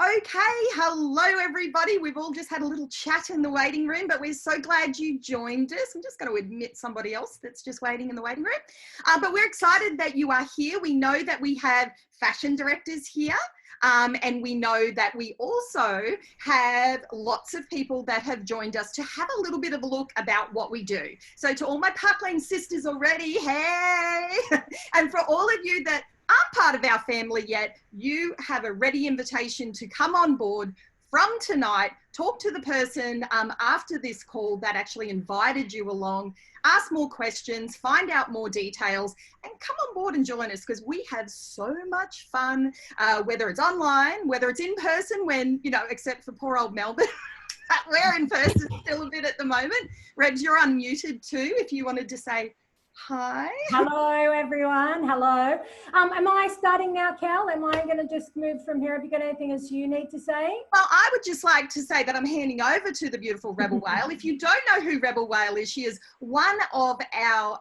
Okay, hello everybody. We've all just had a little chat in the waiting room, but we're so glad you joined us. I'm just going to admit somebody else that's just waiting in the waiting room. But we're excited that you are here. We know that we have fashion directors here. And we know that we also have lots of people that have joined us to have a little bit of a look about what we do. So to all my Park Lane sisters already, hey! And for all of you that aren't part of our family yet, you have a ready invitation to come on board from tonight, talk to the person after this call that actually invited you along, ask more questions, find out more details, and come on board and join us because we have so much fun, whether it's online, whether it's in person when, you know, except for poor old Melbourne. We're in person still a bit at the moment. Rebs, you're unmuted too if you wanted to say hi. Hello, everyone. Hello. Am I starting now, Cal? Am I going to just move from here? Have you got anything else you need to say? Well, I would just like to say that I'm handing over to the beautiful Rebel Whale. If you don't know who Rebel Whale is, she is one of our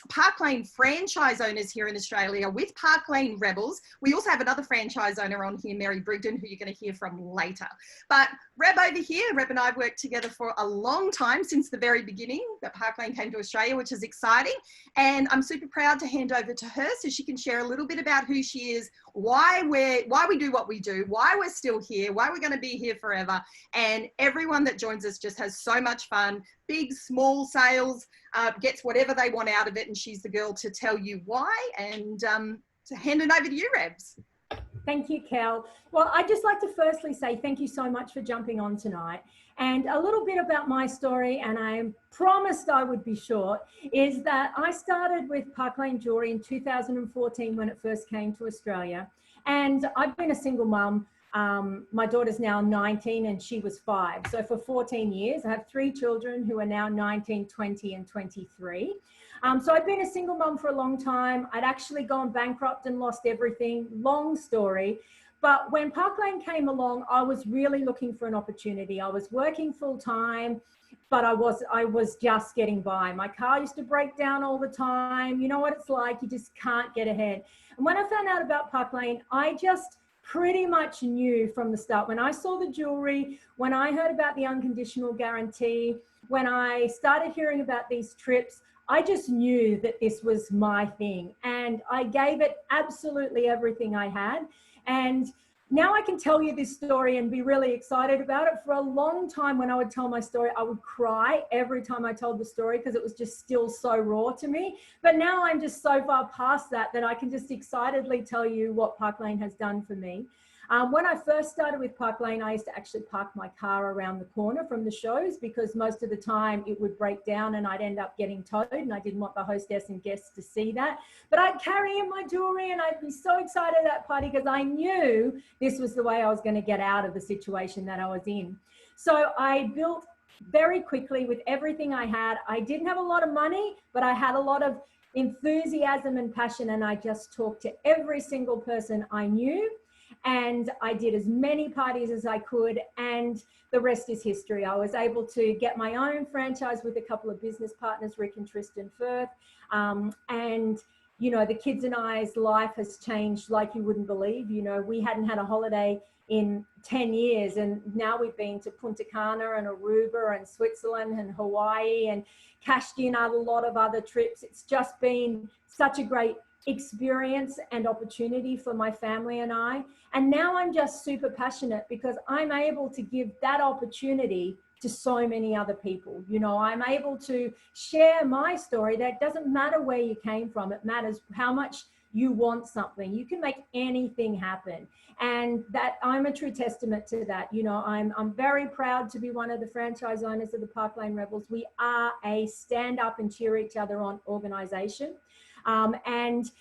Park Lane franchise owners here in Australia with Park Lane Rebels. We also have another franchise owner on here, Mary Brigden, who you're going to hear from later. But Reb over here, Reb and I have worked together for a long time, since the very beginning that Park Lane came to Australia, which is exciting. And I'm super proud to hand over to her so she can share a little bit about who she is, why we do what we do, why we're still here, why we're going to be here forever. And everyone that joins us just has so much fun. Big, small sales, gets whatever they want out of it. And she's the girl to tell you why. And to hand it over to you, Rebs. Thank you, Cal. Well, I'd just like to firstly say thank you so much for jumping on tonight. And a little bit about my story, and I promised I would be short, is that I started with Park Lane Jewellery in 2014 when it first came to Australia. And I've been a single mum. My daughter's now 19 and she was 5. So for 14 years, I have 3 children who are now 19, 20 and 23. So I've been a single mum for a long time. I'd actually gone bankrupt and lost everything, long story. But when Park Lane came along, I was really looking for an opportunity. I was working full time, but I was just getting by. My car used to break down all the time. You know what it's like, you just can't get ahead. And when I found out about Park Lane, I just pretty much knew from the start. When I saw the jewelry, when I heard about the unconditional guarantee, when I started hearing about these trips, I just knew that this was my thing. And I gave it absolutely everything I had. And now I can tell you this story and be really excited about it. For a long time when I would tell my story, I would cry every time I told the story because it was just still so raw to me. But now I'm just so far past that I can just excitedly tell you what Park Lane has done for me. When I first started with Park Lane, I used to actually park my car around the corner from the shows because most of the time it would break down and I'd end up getting towed, and I didn't want the hostess and guests to see that. But I'd carry in my jewelry and I'd be so excited at that party because I knew this was the way I was going to get out of the situation that I was in. So I built very quickly with everything I had. I didn't have a lot of money, but I had a lot of enthusiasm and passion, and I just talked to every single person I knew. And I did as many parties as I could, and the rest is history. I was able to get my own franchise with a couple of business partners, Rick and Tristan Firth. And, you know, the kids and I's life has changed like you wouldn't believe. You know, we hadn't had a holiday in 10 years, and now we've been to Punta Cana and Aruba and Switzerland and Hawaii and cashed in a lot of other trips. It's just been such a great experience and opportunity for my family and I. And now I'm just super passionate because I'm able to give that opportunity to so many other people. You know, I'm able to share my story. That doesn't matter where you came from. It matters how much you want something. You can make anything happen. And that I'm a true testament to that. You know, I'm very proud to be one of the franchise owners of the Park Lane Rebels. We are a stand up and cheer each other on organization. And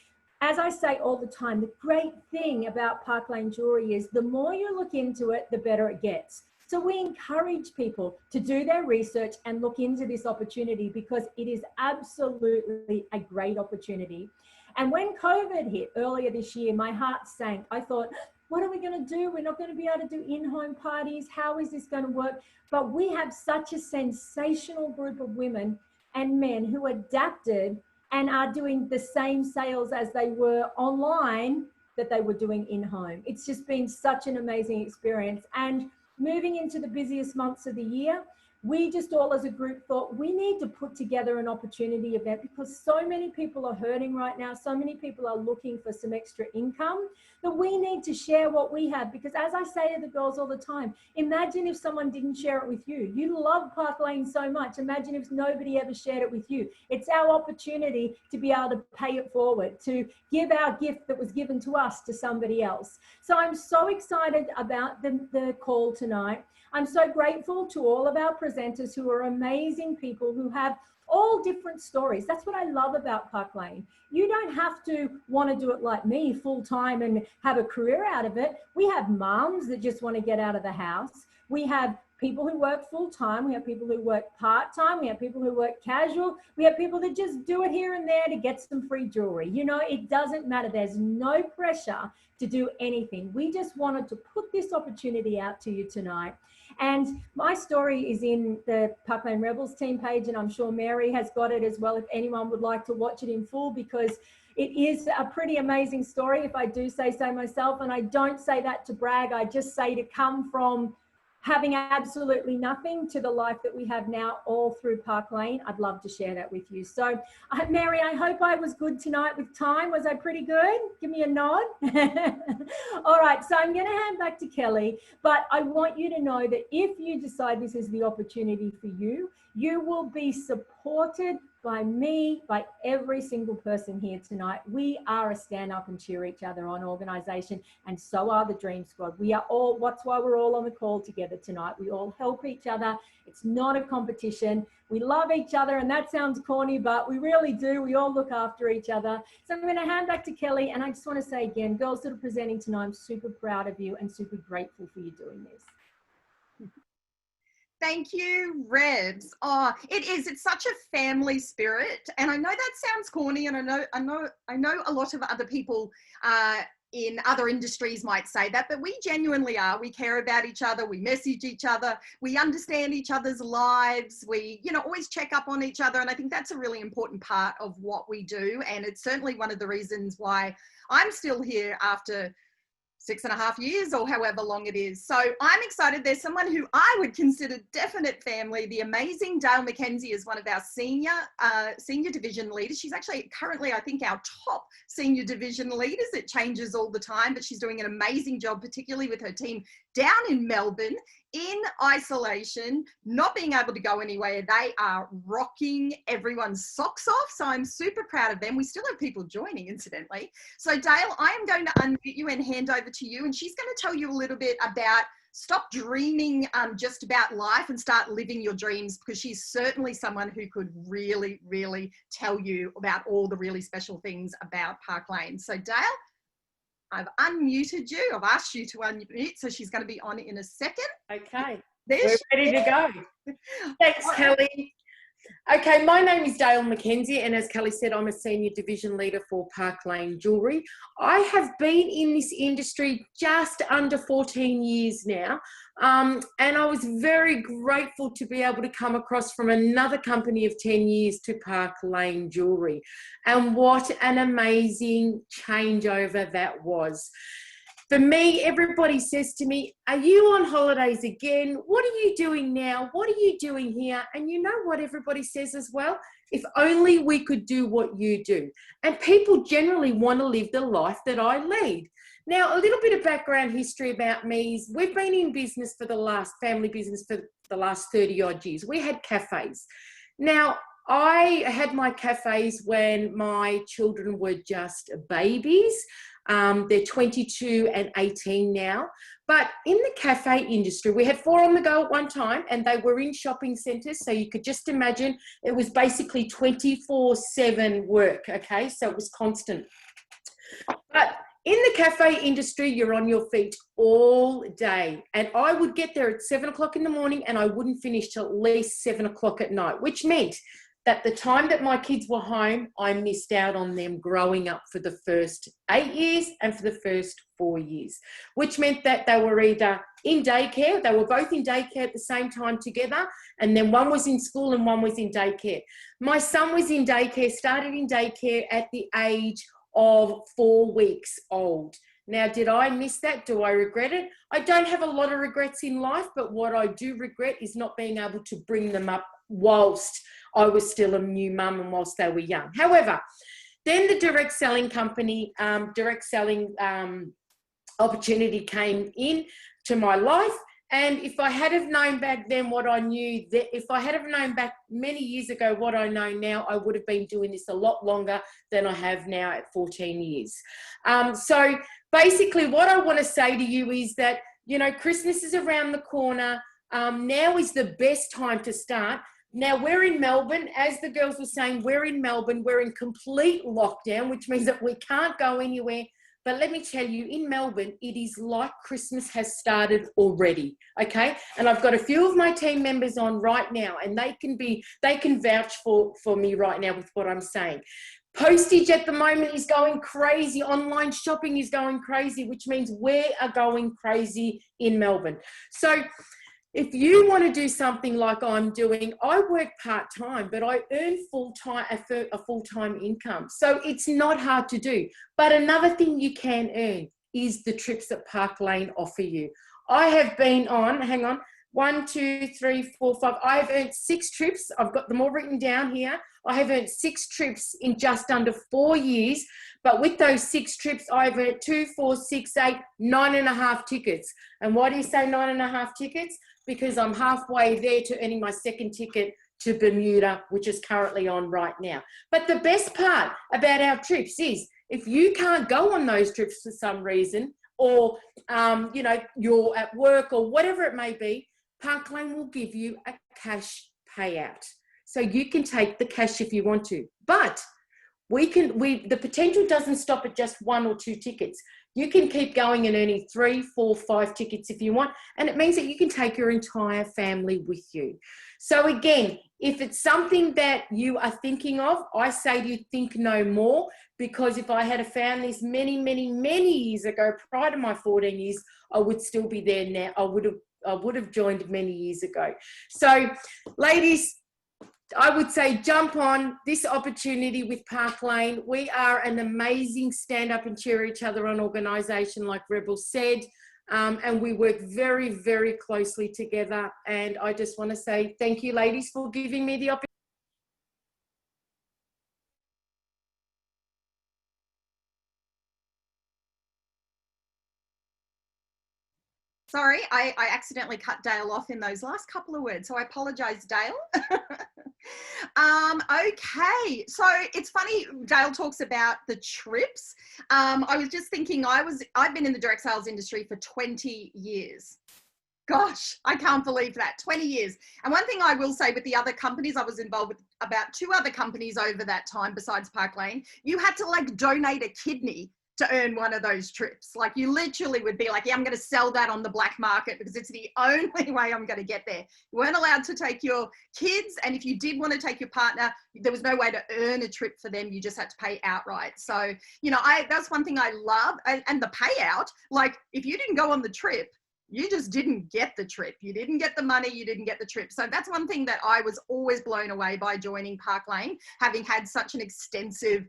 as I say all the time, the great thing about Park Lane Jewellery is the more you look into it, the better it gets. So we encourage people to do their research and look into this opportunity because it is absolutely a great opportunity. And when COVID hit earlier this year, my heart sank. I thought, what are we going to do? We're not going to be able to do in-home parties. How is this going to work? But we have such a sensational group of women and men who adapted and are doing the same sales as they were online that they were doing in home. It's just been such an amazing experience. And moving into the busiest months of the year, we just all as a group thought we need to put together an opportunity event because so many people are hurting right now. So many people are looking for some extra income that we need to share what we have. Because as I say to the girls all the time, imagine if someone didn't share it with you. You love Park Lane so much. Imagine if nobody ever shared it with you. It's our opportunity to be able to pay it forward, to give our gift that was given to us to somebody else. So I'm so excited about the call tonight. I'm so grateful to all of our presenters who are amazing people who have all different stories. That's what I love about Park Lane. You don't have to want to do it like me full time and have a career out of it. We have moms that just want to get out of the house. We have people who work full time. We have people who work part time. We have people who work casual. We have people that just do it here and there to get some free jewelry. You know, it doesn't matter. There's no pressure to do anything. We just wanted to put this opportunity out to you tonight. And my story is in the Park Lane Rebels team page, and I'm sure Mary has got it as well if anyone would like to watch it in full, because it is a pretty amazing story, if I do say so myself. And I don't say that to brag. I just say to come from having absolutely nothing to the life that we have now all through Park Lane. I'd love to share that with you. So Mary, I hope I was good tonight with time. Was I pretty good? Give me a nod. All right, so I'm gonna hand back to Kelly, but I want you to know that if you decide this is the opportunity for you, you will be supported by me, by every single person here tonight. We are a stand up and cheer each other on organisation, and so are the Dream Squad. We are all, that's why we're all on the call together tonight. We all help each other. It's not a competition. We love each other, and that sounds corny, but we really do. We all look after each other. So I'm going to hand back to Kelly, and I just want to say again, girls that are presenting tonight, I'm super proud of you and super grateful for you doing this. Thank you, Rebs. Oh, it is. It's such a family spirit, and I know that sounds corny, and I know a lot of other people in other industries might say that, but we genuinely are. We care about each other. We message each other. We understand each other's lives. We, you know, always check up on each other, and I think that's a really important part of what we do. And it's certainly one of the reasons why I'm still here after 6.5 years or however long it is. So I'm excited. There's someone who I would consider definite family. The amazing Dale McKenzie is one of our senior division leaders. She's actually currently, I think, our top senior division leaders. It changes all the time, but she's doing an amazing job, particularly with her team down in Melbourne in isolation, not being able to go anywhere. They are rocking everyone's socks off. So I'm super proud of them. We still have people joining, incidentally. So Dale, I am going to unmute you and hand over to you, and she's going to tell you a little bit about stop dreaming just about life and start living your dreams, because she's certainly someone who could really, really tell you about all the really special things about Park Lane. So Dale, I've unmuted you. I've asked you to unmute, so she's going to be on in a second. Okay, There we're ready to go. Thanks, Kelly. Okay, my name is Dale McKenzie, and as Kelly said, I'm a senior division leader for Park Lane Jewellery. I have been in this industry just under 14 years now, and I was very grateful to be able to come across from another company of 10 years to Park Lane Jewellery. And what an amazing changeover that was. For me, everybody says to me, are you on holidays again? What are you doing now? What are you doing here? And you know what everybody says as well? If only we could do what you do. And people generally want to live the life that I lead. Now, a little bit of background history about me is we've been in business for family business for the last 30 odd years. We had cafes. Now, I had my cafes when my children were just babies. They're 22 and 18 now. But in the cafe industry, we had 4 on the go at one time, and they were in shopping centres. So you could just imagine it was basically 24/7 work, okay? So it was constant. But in the cafe industry, you're on your feet all day. And I would get there at 7 o'clock in the morning, and I wouldn't finish till at least 7 o'clock at night, which meant that the time that my kids were home, I missed out on them growing up for the first 8 years and for the first 4 years, which meant that they were either in daycare, they were both in daycare at the same time together, and then one was in school and one was in daycare. My son was in daycare, started in daycare at the age of 4 weeks old. Now, did I miss that? Do I regret it? I don't have a lot of regrets in life, but what I do regret is not being able to bring them up whilst I was still a new mum and whilst they were young. However, then the direct selling company, opportunity came in to my life. And if I had have known back then what I knew, if I had have known back many years ago what I know now, I would have been doing this a lot longer than I have now at 14 years. So basically what I want to say to you is that, you know, Christmas is around the corner. Now is the best time to start. Now we're in Melbourne, as the girls were saying, we're in Melbourne, we're in complete lockdown, which means that we can't go anywhere. But let me tell you, in Melbourne, it is like Christmas has started already, okay? And I've got a few of my team members on right now, and they can vouch for me right now with what I'm saying. Postage at the moment is going crazy. Online shopping is going crazy, which means we are going crazy in Melbourne. So if you want to do something like I'm doing, I work part-time, but I earn a full-time income. So it's not hard to do. But another thing you can earn is the trips that Park Lane offer you. I have been on, hang on, 1, 2, 3, 4, 5. I've earned 6 trips. I've got them all written down here. I have earned 6 trips in just under 4 years. But with those 6 trips, I've earned 2, 4, 6, 8, 9.5 tickets. And why do you say 9.5 tickets? Because I'm halfway there to earning my second ticket to Bermuda, which is currently on right now. But the best part about our trips is if you can't go on those trips for some reason, or you know, you're at work or whatever it may be, Park Lane will give you a cash payout. So you can take the cash if you want to. But the potential doesn't stop at just 1 or 2 tickets. You can keep going and earning 3, 4, 5 tickets if you want. And it means that you can take your entire family with you. So again, if it's something that you are thinking of, I say to you, think no more. Because if I had found this many, many, many years ago, prior to my 14 years, I would still be there now. I would have joined many years ago. So ladies, I would say jump on this opportunity with Park Lane. We are an amazing stand up and cheer each other on organisation, like Rebel said, and we work very, very closely together. And I just want to say thank you, ladies, for giving me the opportunity. Sorry, I accidentally cut Dale off in those last couple of words, so I apologise, Dale. Okay, so it's funny, Dale talks about the trips. I was just thinking, I've been in the direct sales industry for 20 years. Gosh, I can't believe that, 20 years. And one thing I will say with the other companies, I was involved with about 2 other companies over that time besides Park Lane, you had to like donate a kidney to earn one of those trips. Like you literally would be like, yeah, I'm going to sell that on the black market because it's the only way I'm going to get there. You weren't allowed to take your kids. And if you did want to take your partner, there was no way to earn a trip for them. You just had to pay outright. So, you know, that's one thing I love. And the payout, like if you didn't go on the trip, you just didn't get the trip. You didn't get the money, you didn't get the trip. So that's one thing that I was always blown away by joining Park Lane, having had such an extensive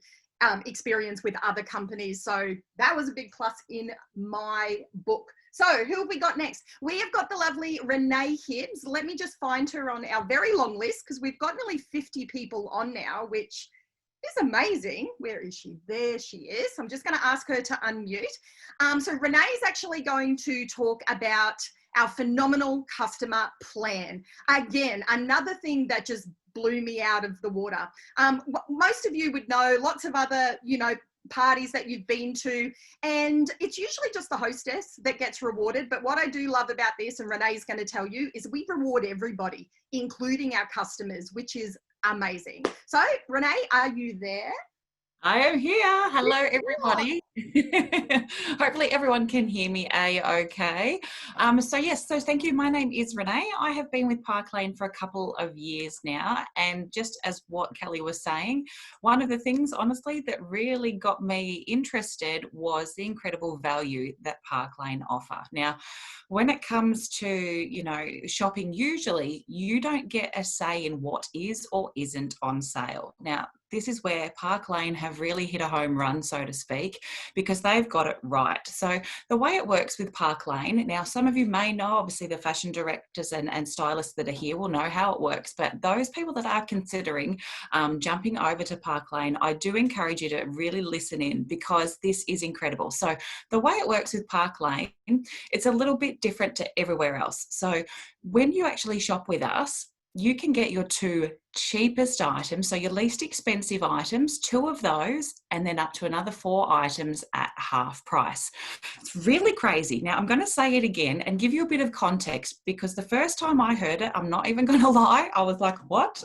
experience with other companies. So that was a big plus in my book. So who have we got next? We have got the lovely Renee Hibbs. Let me just find her on our very long list because we've got nearly 50 people on now, which is amazing. Where is she? There she is. I'm just going to ask her to unmute. So Renee is actually going to talk about our phenomenal customer plan. Again, another thing that just blew me out of the water. Most of you would know lots of other, you know, parties that you've been to, and it's usually just the hostess that gets rewarded. But what I do love about this, and Renee's going to tell you, is we reward everybody, including our customers, which is amazing. So Renee, are you there? I am here. Hello, everybody. Hopefully everyone can hear me okay. So yes, so thank you. My name is Renee. I have been with Park Lane for a couple of years now. And just as what Kelly was saying, one of the things, honestly, that really got me interested was the incredible value that Park Lane offer. Now, when it comes to, you know, shopping, usually you don't get a say in what is or isn't on sale. Now, this is where Park Lane have really hit a home run, so to speak, because they've got it right. So the way it works with Park Lane, now some of you may know, obviously the fashion directors and stylists that are here will know how it works, but those people that are considering jumping over to Park Lane, I do encourage you to really listen in, because this is incredible. So the way it works with Park Lane, it's a little bit different to everywhere else. So when you actually shop with us, you can get your 2 cheapest items, so your least expensive items, 2 of those, and then up to another 4 items at half price. It's really crazy. Now, I'm going to say it again and give you a bit of context, because the first time I heard it, I'm not even going to lie, I was like, what?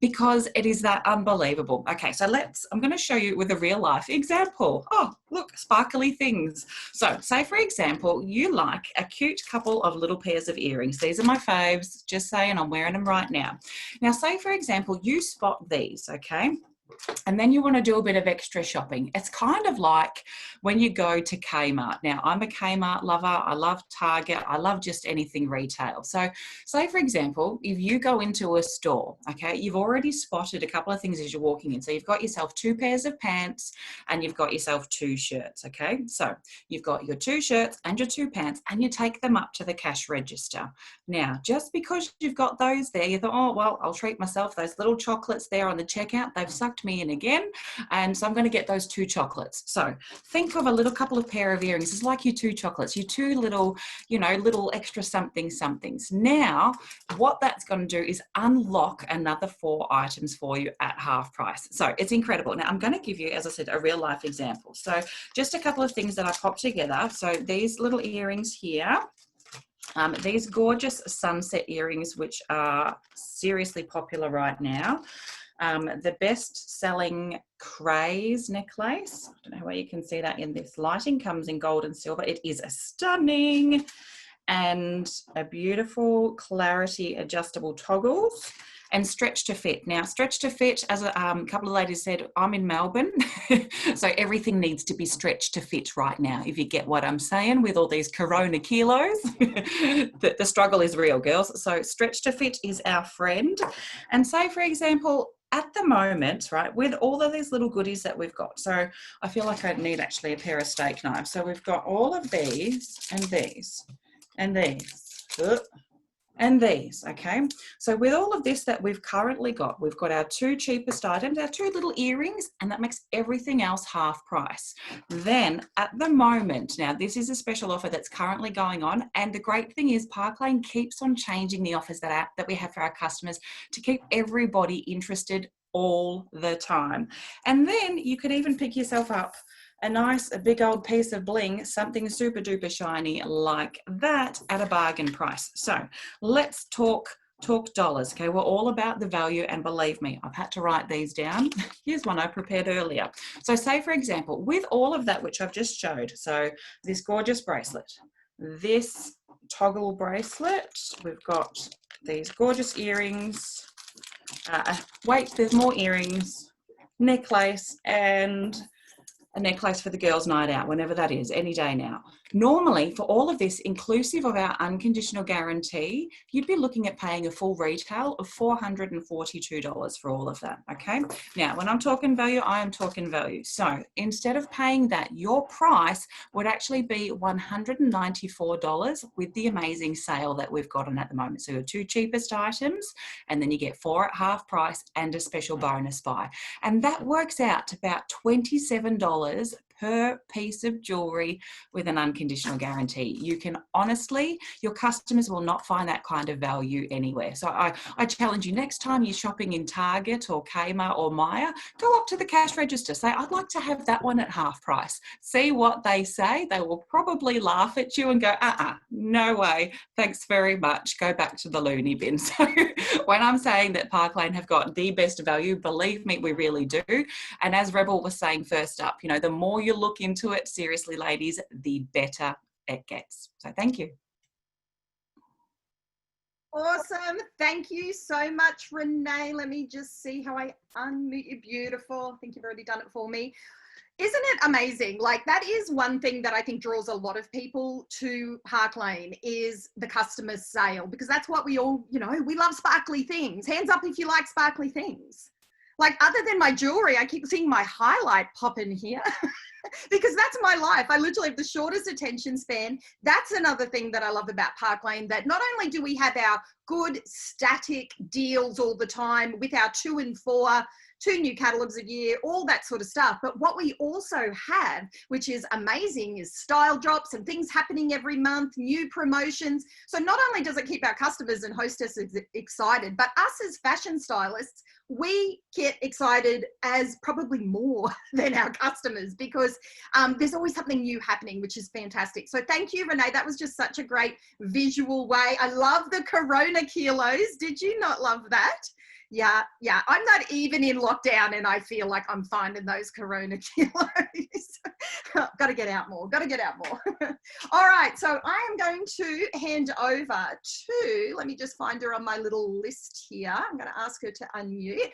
Because it is that unbelievable. Okay, so I'm going to show you with a real life example. Oh, look, sparkly things. So say, for example, you like a cute couple of little pairs of earrings. These are my faves, just saying, I'm wearing them right now. Now, say, for example, you spot these, okay? And then you want to do a bit of extra shopping. It's kind of like when you go to Kmart. Now, I'm a Kmart lover. I love Target. I love just anything retail. So say, for example, if you go into a store, okay, you've already spotted a couple of things as you're walking in. So you've got yourself 2 pairs of pants and you've got yourself 2 shirts, okay? So you've got your 2 shirts and your 2 pants, and you take them up to the cash register. Now, just because you've got those there, you thought, oh, well, I'll treat myself. Those little chocolates there on the checkout, they've sucked me in again, and so I'm going to get those 2 chocolates. So think of a little couple of pair of earrings. It's like your 2 chocolates, your 2 little, little extra somethings. Now, what that's going to do is unlock another 4 items for you at half price. So it's incredible. Now, I'm going to give you, as I said, a real life example. So just a couple of things that I popped together. So these little earrings here, these gorgeous sunset earrings, which are seriously popular right now. The best-selling craze necklace, I don't know where you can see that in this lighting, comes in gold and silver. It is a stunning, and a beautiful clarity adjustable toggles, and stretch to fit. Now, stretch to fit, as a couple of ladies said, I'm in Melbourne, so everything needs to be stretched to fit right now, if you get what I'm saying, with all these corona kilos. The struggle is real, girls. So stretch to fit is our friend. And say, for example, at the moment, right, with all of these little goodies that we've got, so I feel like I need actually a pair of steak knives. So we've got all of these and these and these and these, okay? So with all of this that we've currently got, we've got our 2 cheapest items, our 2 little earrings, and that makes everything else half price. Then at the moment, now this is a special offer that's currently going on, and the great thing is Park Lane keeps on changing the offers that we have for our customers to keep everybody interested all the time. And then you could even pick yourself up a big old piece of bling, something super duper shiny like that at a bargain price. So let's talk dollars, okay? We're all about the value, and believe me, I've had to write these down. Here's one I prepared earlier. So say, for example, with all of that which I've just showed, so this gorgeous bracelet, this toggle bracelet, we've got these gorgeous earrings, wait, there's more earrings, necklace, and a necklace for the girls' night out, whenever that is, any day now. Normally, for all of this, inclusive of our unconditional guarantee, you'd be looking at paying a full retail of $442 for all of that, okay? Now, when I'm talking value, I am talking value. So instead of paying that, your price would actually be $194 with the amazing sale that we've got on at the moment. So your 2 cheapest items, and then you get 4 at half price and a special bonus buy. And that works out to about $27 per piece of jewelry with an unconditional guarantee. You can honestly, your customers will not find that kind of value anywhere. So I challenge you, next time you're shopping in Target or Kmart or Myer, go up to the cash register, say, I'd like to have that one at half price. See what they say. They will probably laugh at you and go, no way, thanks very much, go back to the loony bin. So when I'm saying that Park Lane have got the best value, believe me, we really do. And as Rebel was saying first up, the more you look into it, seriously, ladies, the better it gets. So thank you. Awesome. Thank you so much, Renee. Let me just see how I unmute you. Beautiful. I think you've already done it for me. Isn't it amazing? Like, that is one thing that I think draws a lot of people to Park Lane, is the customer sale, because that's what we all, we love sparkly things. Hands up if you like sparkly things. Like, other than my jewelry, I keep seeing my highlight pop in here. Because that's my life. I literally have the shortest attention span. That's another thing that I love about Park Lane, that not only do we have our good static deals all the time with our 2 and 4, 2 new catalogs a year, all that sort of stuff, but what we also have, which is amazing, is style drops and things happening every month, new promotions. So not only does it keep our customers and hostesses excited, but us as fashion stylists, we get excited as probably more than our customers, because there's always something new happening, which is fantastic. So thank you, Renee. That was just such a great visual way. I love the Corona kilos. Did you not love that? Yeah. I'm not even in lockdown and I feel like I'm finding those Corona kilos. Got to get out more. All right. So I am going to hand over to, let me just find her on my little list here. I'm going to ask her to unmute.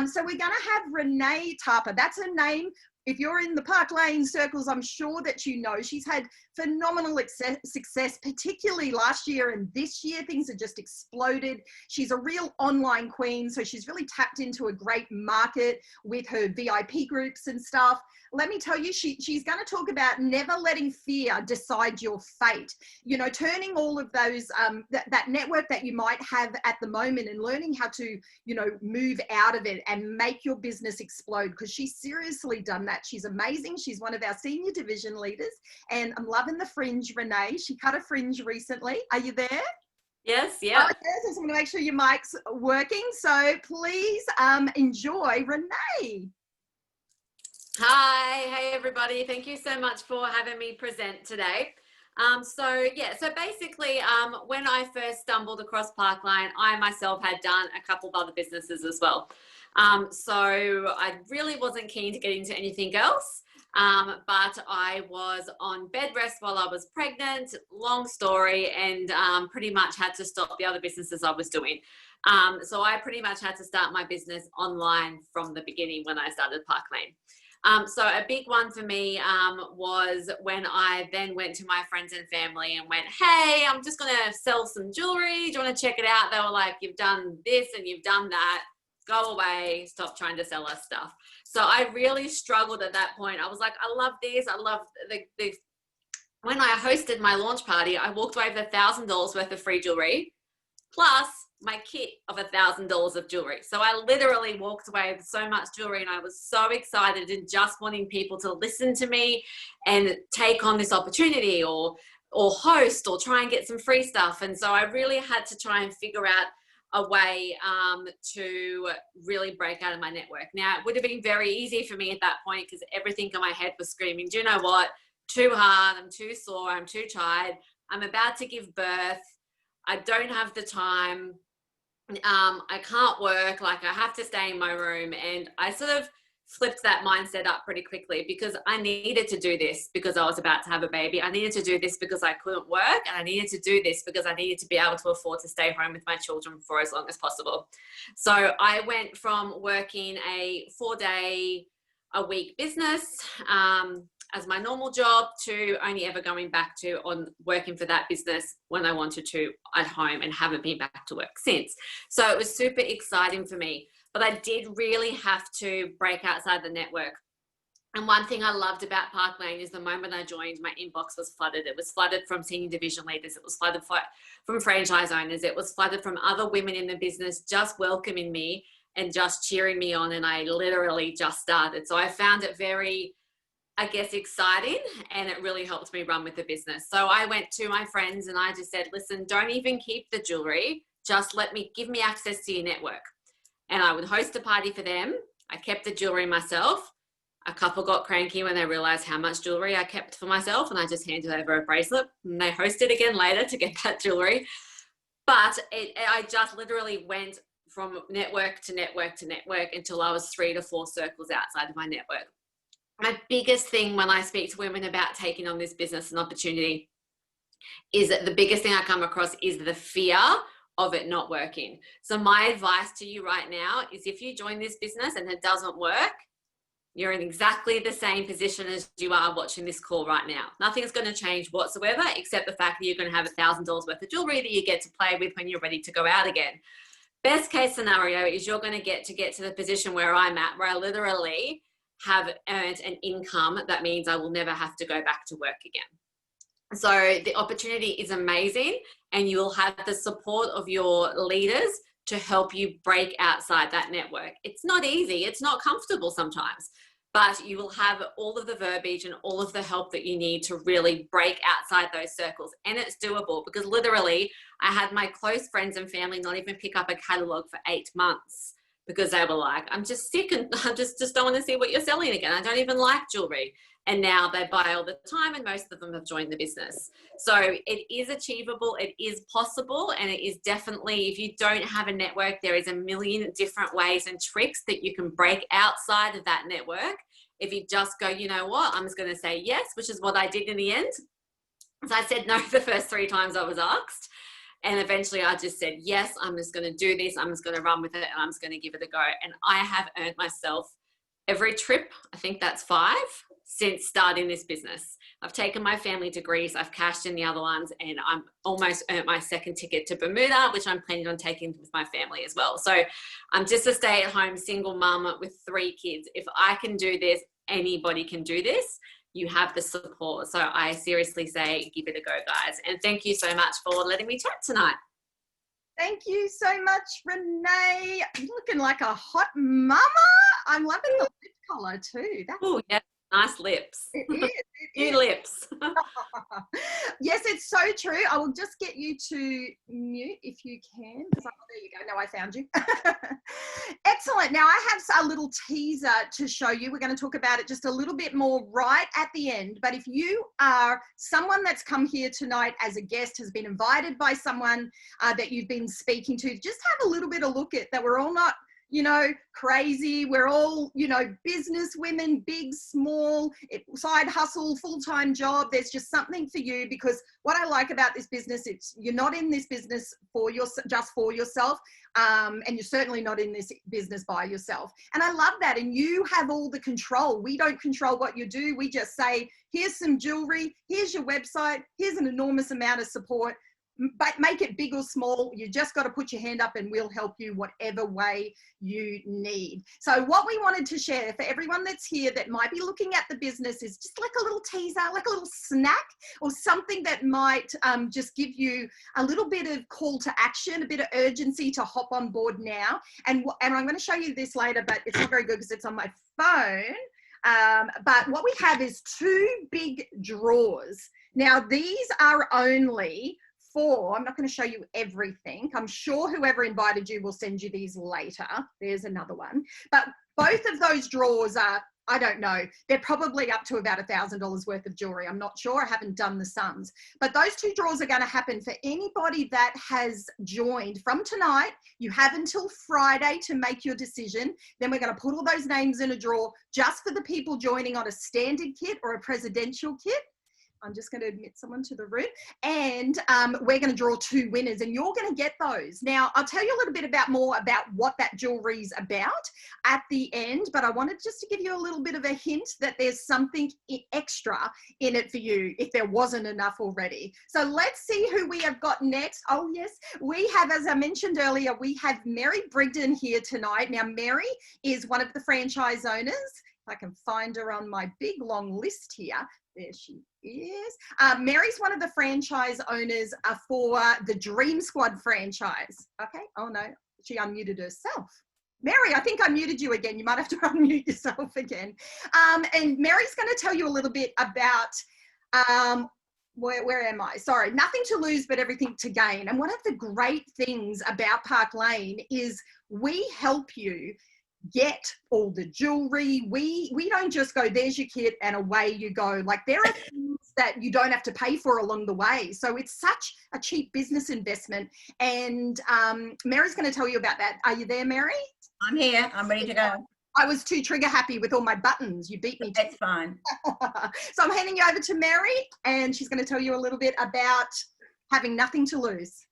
So we're going to have Renee Tarper. That's her name. If you're in the Park Lane circles, I'm sure that you know she's had phenomenal success, particularly last year and this year. Things have just exploded. She's a real online queen, so she's really tapped into a great market with her VIP groups and stuff. Let me tell you, she's going to talk about never letting fear decide your fate. You know, turning all of those, that network that you might have at the moment and learning how to, you know, move out of it and make your business explode, because she's seriously done that. She's amazing. She's one of our senior division leaders, and I'm loving the fringe, Renee. She cut a fringe recently. Are you there? Yes, yeah. Oh, yes, I just want to make sure your mic's working. So please enjoy Renee. Hi, hey everybody. Thank you so much for having me present today. So basically, when I first stumbled across Park Lane, I myself had done a couple of other businesses as well. So I really wasn't keen to get into anything else. But I was on bed rest while I was pregnant, long story, and pretty much had to stop the other businesses I was doing. So I pretty much had to start my business online from the beginning when I started Park Lane. So a big one for me was when I then went to my friends and family and went, hey, I'm just going to sell some jewelry. Do you want to check it out? They were like, you've done this and you've done that. Go away. Stop trying to sell us stuff. So I really struggled at that point. I was like, I love this. I love the when I hosted my launch party, I walked away with $1,000 worth of free jewelry, plus my kit of $1,000 of jewelry. So I literally walked away with so much jewelry, and I was so excited and just wanting people to listen to me and take on this opportunity or host or try and get some free stuff. And so I really had to try and figure out a way to really break out of my network. Now, it would have been very easy for me at that point because everything in my head was screaming, do you know what? Too hard, I'm too sore, I'm too tired, I'm about to give birth, I don't have the time, I can't work, like I have to stay in my room. And I sort of flipped that mindset up pretty quickly because I needed to do this because I was about to have a baby. I needed to do this because I couldn't work, and I needed to do this because I needed to be able to afford to stay home with my children for as long as possible. So I went from working a 4-day-a-week business as my normal job to only ever going back to on working for that business when I wanted to at home, and haven't been back to work since. So it was super exciting for me. But I did really have to break outside the network. And one thing I loved about Park Lane is the moment I joined, my inbox was flooded. It was flooded from senior division leaders. It was flooded from franchise owners. It was flooded from other women in the business just welcoming me and just cheering me on. And I literally just started. So I found it very, I guess, exciting, and it really helped me run with the business. So I went to my friends and I just said, listen, don't even keep the jewelry. Just give me access to your network. And I would host a party for them. I kept the jewelry myself. A couple got cranky when they realized how much jewelry I kept for myself, and I just handed over a bracelet, and they hosted again later to get that jewelry. But I just literally went from network to network to network until I was 3 to 4 circles outside of my network. My biggest thing when I speak to women about taking on this business and opportunity is that the biggest thing I come across is the fear of it not working. So my advice to you right now is, if you join this business and it doesn't work, you're in exactly the same position as you are watching this call right now. Nothing's going to change whatsoever, except the fact that you're going to have $1,000 worth of jewelry that you get to play with when you're ready to go out again. Best case scenario is you're going to get to the position where I'm at, where I literally have earned an income that means I will never have to go back to work again. So the opportunity is amazing, and you will have the support of your leaders to help you break outside that network. It's not easy. It's not comfortable sometimes, but you will have all of the verbiage and all of the help that you need to really break outside those circles. And it's doable, because literally I had my close friends and family not even pick up a catalog for 8 months, because they were like, I'm just sick and I just don't want to see what you're selling again. I don't even like jewelry. And now they buy all the time, and most of them have joined the business. So it is achievable, it is possible, and it is definitely, if you don't have a network, there is a million different ways and tricks that you can break outside of that network. If you just go, you know what, I'm just going to say yes, which is what I did in the end. So I said no the first 3 times I was asked. And eventually I just said, yes, I'm just going to do this. I'm just going to run with it, and I'm just going to give it a go. And I have earned myself every trip, I think that's 5, since starting this business. I've taken my family to Greece, I've cashed in the other ones, and I'm almost earned my 2nd ticket to Bermuda, which I'm planning on taking with my family as well. So I'm just a stay-at-home single mum with 3 kids. If I can do this, anybody can do this. You have the support. So I seriously say, give it a go, guys. And thank you so much for letting me chat tonight. Thank you so much, Renee. You're looking like a hot mama. I'm loving the lip colour too. Oh, yeah, nice lips. It is. New lips. Yes, it's so true. I will just get you to mute if you can, because there you go. No, I found you. Excellent. Now I have a little teaser to show you. We're going to talk about it just a little bit more right at the end. But if you are someone that's come here tonight as a guest, has been invited by someone that you've been speaking to, just have a little bit of look at that. We're all not, you know, crazy. We're all, you know, business women, big, small, side hustle, full-time job. There's just something for you, because what I like about this business, it's you're not in this business for just for yourself, and you're certainly not in this business by yourself. And I love that. And you have all the control. We don't control what you do. We just say, here's some jewelry, here's your website, here's an enormous amount of support. But make it big or small, you just got to put your hand up and we'll help you whatever way you need. So what we wanted to share for everyone that's here that might be looking at the business is just like a little teaser, like a little snack, or something that might just give you a little bit of call to action, a bit of urgency to hop on board now. And I'm going to show you this later, but it's not very good because it's on my phone. But what we have is 2 big drawers. Now these are only I'm not going to show you everything. I'm sure whoever invited you will send you these later. There's another one. But both of those drawers are, I don't know, they're probably up to about $1,000 worth of jewelry. I'm not sure. I haven't done the sums. But those 2 drawers are going to happen for anybody that has joined from tonight. You have until Friday to make your decision. Then we're going to put all those names in a drawer just for the people joining on a standard kit or a presidential kit. I'm just going to admit someone to the room, and we're going to draw 2 winners, and you're going to get those. Now, I'll tell you a little bit more about what that jewelry is about at the end, but I wanted just to give you a little bit of a hint that there's something extra in it for you if there wasn't enough already. So let's see who we have got next. Oh, yes, we have, as I mentioned earlier, we have Mary Brigden here tonight. Now, Mary is one of the franchise owners. I can find her on my big long list here. There she is. Mary's one of the franchise owners for the Dream Squad franchise. Okay. Oh no, she unmuted herself. Mary, I think I muted you again. You might have to unmute yourself again. And Mary's going to tell you a little bit about where am I? Sorry, nothing to lose, but everything to gain. And one of the great things about Park Lane is we help you get all the jewelry. We don't just go, there's your kit and away you go. Like, there are things that you don't have to pay for along the way. So it's such a cheap business investment. And Mary's going to tell you about that. Are you there, Mary? I'm here. I'm ready to go. I was too trigger happy with all my buttons. You beat me. That's fine. So I'm handing you over to Mary, and she's going to tell you a little bit about having nothing to lose.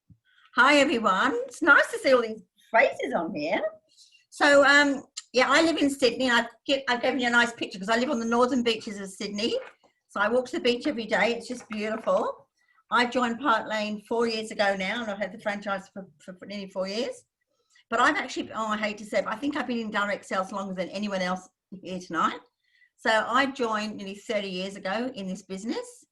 Hi, everyone. It's nice to see all these faces on here. So, yeah, I live in Sydney. I've given you a nice picture because I live on the northern beaches of Sydney. So I walk to the beach every day. It's just beautiful. I joined Park Lane 4 years ago now, and I've had the franchise for nearly 4 years. But I've actually, oh, I hate to say it, but I think I've been in direct sales longer than anyone else here tonight. So I joined nearly 30 years ago in this business.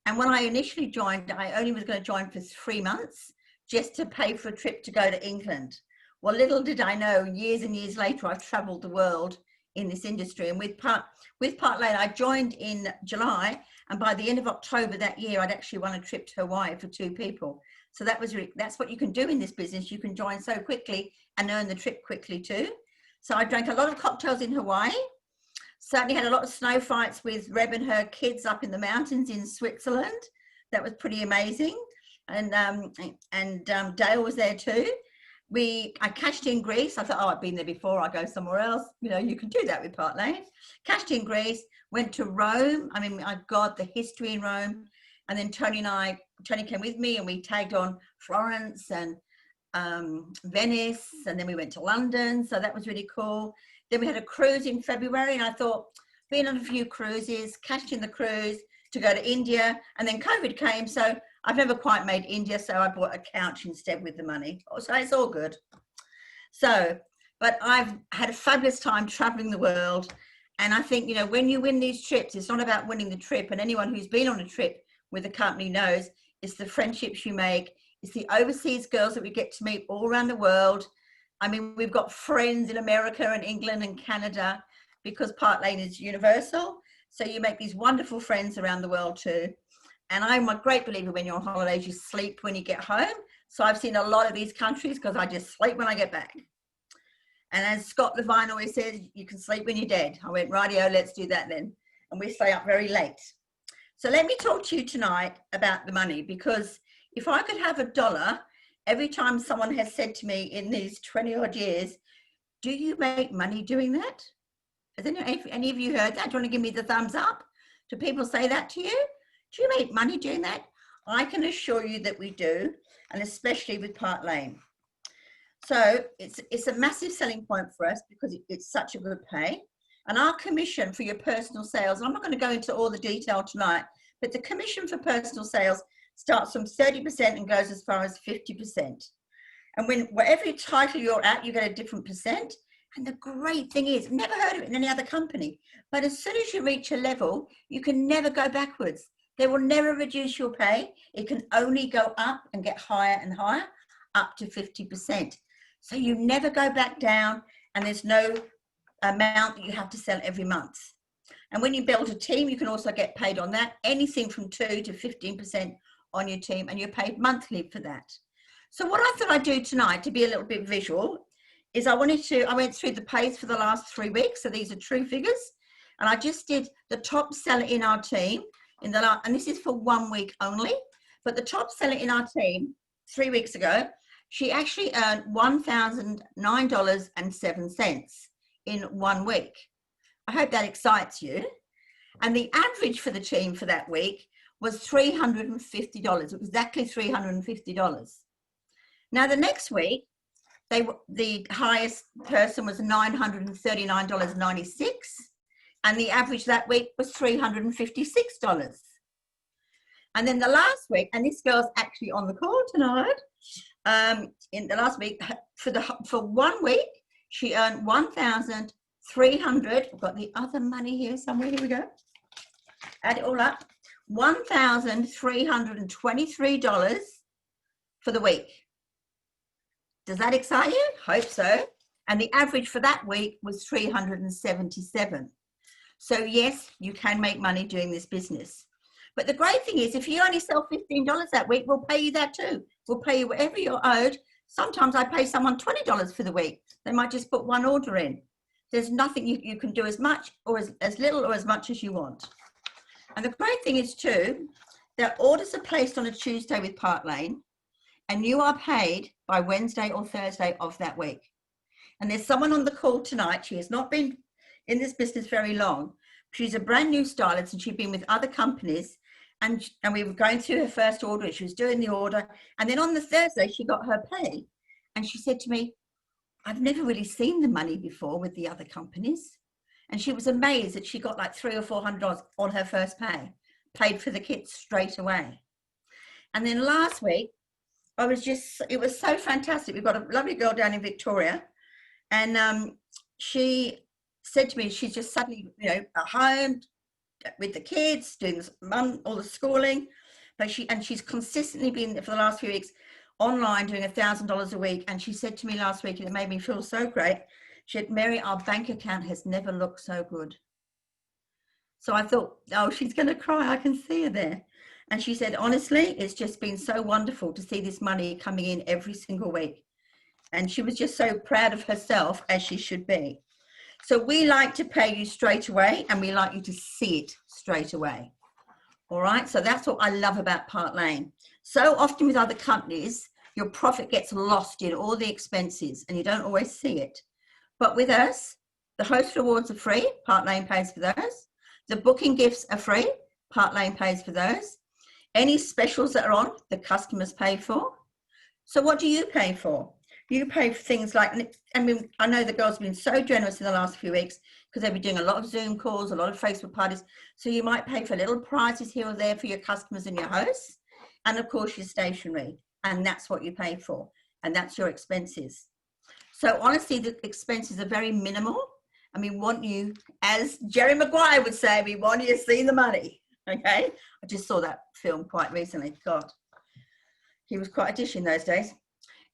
And when I initially joined, I only was going to join for 3 months just to pay for a trip to go to England. Well, little did I know, years and years later, I've traveled the world in this industry. And with Park Lane, I joined in July. And by the end of October that year, I'd actually won a trip to Hawaii for 2 people. So that's what you can do in this business. You can join so quickly and earn the trip quickly too. So I drank a lot of cocktails in Hawaii. Certainly had a lot of snow fights with Reb and her kids up in the mountains in Switzerland. That was pretty amazing. And Dale was there too. I cashed in Greece. I thought, oh, I've been there before. I'll go somewhere else. You know, you can do that with Park Lane. Cashed in Greece, went to Rome. I mean, I got the history in Rome. And then Tony came with me and we tagged on Florence and Venice. And then we went to London. So that was really cool. Then we had a cruise in February, and I thought, been on a few cruises, cashed in the cruise to go to India, and then COVID came, so I've never quite made India, so I bought a couch instead with the money. So it's all good. So, but I've had a fabulous time traveling the world, and I think, you know, when you win these trips, it's not about winning the trip, and anyone who's been on a trip with a company knows it's the friendships you make, it's the overseas girls that we get to meet all around the world. I mean, we've got friends in America and England and Canada because Park Lane is universal. So you make these wonderful friends around the world too. And I'm a great believer when you're on holidays, you sleep when you get home. So I've seen a lot of these countries because I just sleep when I get back. And as Scott Levine always says, you can sleep when you're dead. I went, rightio, let's do that then. And we stay up very late. So let me talk to you tonight about the money, because if I could have $1 every time someone has said to me in these 20 odd years, do you make money doing that? Has any of you heard that? Do you want to give me the thumbs up? Do people say that to you? Do you make money doing that? I can assure you that we do, and especially with Park Lane. So it's a massive selling point for us because it's such a good pay. And our commission for your personal sales, and I'm not going to go into all the detail tonight, but the commission for personal sales starts from 30% and goes as far as 50%. And wherever title you're at, you get a different percent. And the great thing is, never heard of it in any other company, but as soon as you reach a level, you can never go backwards. They will never reduce your pay. It can only go up and get higher and higher, up to 50%. So you never go back down, and there's no amount that you have to sell every month. And when you build a team, you can also get paid on that, anything from 2 to 15% on your team, and you're paid monthly for that. So what I thought I'd do tonight, to be a little bit visual, is I went through the pays for the last 3 weeks. So these are true figures. And I just did the top seller in our team and this is for 1 week only, but the top seller in our team 3 weeks ago, she actually earned $1,009.07 in 1 week. I hope that excites you. And the average for the team for that week was $350. It was exactly $350. Now the next week, the highest person was $939.96, and the average that week was $356. And then the last week, and this girl's actually on the call tonight, in the last week, for 1 week, she earned $1,300. I've got the other money here somewhere. Here we go. Add it all up. $1,323 for the week. Does that excite you? Hope so. And the average for that week was $377. So yes, you can make money doing this business. But the great thing is, if you only sell $15 that week, we'll pay you that too. We'll pay you whatever you're owed. Sometimes I pay someone $20 for the week. They might just put one order in. There's nothing you can do as much or as little or as much as you want. And the great thing is too, that orders are placed on a Tuesday with Park Lane, and you are paid by Wednesday or Thursday of that week. And there's someone on the call tonight. She has not been in this business very long. She's a brand new stylist, and she'd been with other companies, and we were going through her first order, and she was doing the order. And then on the Thursday, she got her pay. And she said to me, I've never really seen the money before with the other companies. And she was amazed that she got like $300 or $400 on her first pay, paid for the kits straight away. And then last week, it was so fantastic. We've got a lovely girl down in Victoria, and she said to me, she's just suddenly, at home with the kids, doing all the schooling, but she's consistently been for the last few weeks online doing $1,000 a week. And she said to me last week, and it made me feel so great. She said, Mary, our bank account has never looked so good. So I thought, oh, she's going to cry. I can see her there. And she said, honestly, it's just been so wonderful to see this money coming in every single week. And she was just so proud of herself, as she should be. So we like to pay you straight away, and we like you to see it straight away. All right. So that's what I love about Park Lane. So often with other companies, your profit gets lost in all the expenses and you don't always see it. But with us, the host rewards are free. Park Lane pays for those. The booking gifts are free. Park Lane pays for those. Any specials that are on, the customers pay for. So what do you pay for? You pay for things like, I mean, I know the girls have been so generous in the last few weeks because they've been doing a lot of Zoom calls, a lot of Facebook parties. So you might pay for little prizes here or there for your customers and your hosts. And of course your stationery. And that's what you pay for. And that's your expenses. So honestly, the expenses are very minimal. And we want you, as Jerry Maguire would say, we want you to see the money. Okay. I just saw that film quite recently. God, he was quite a dish in those days.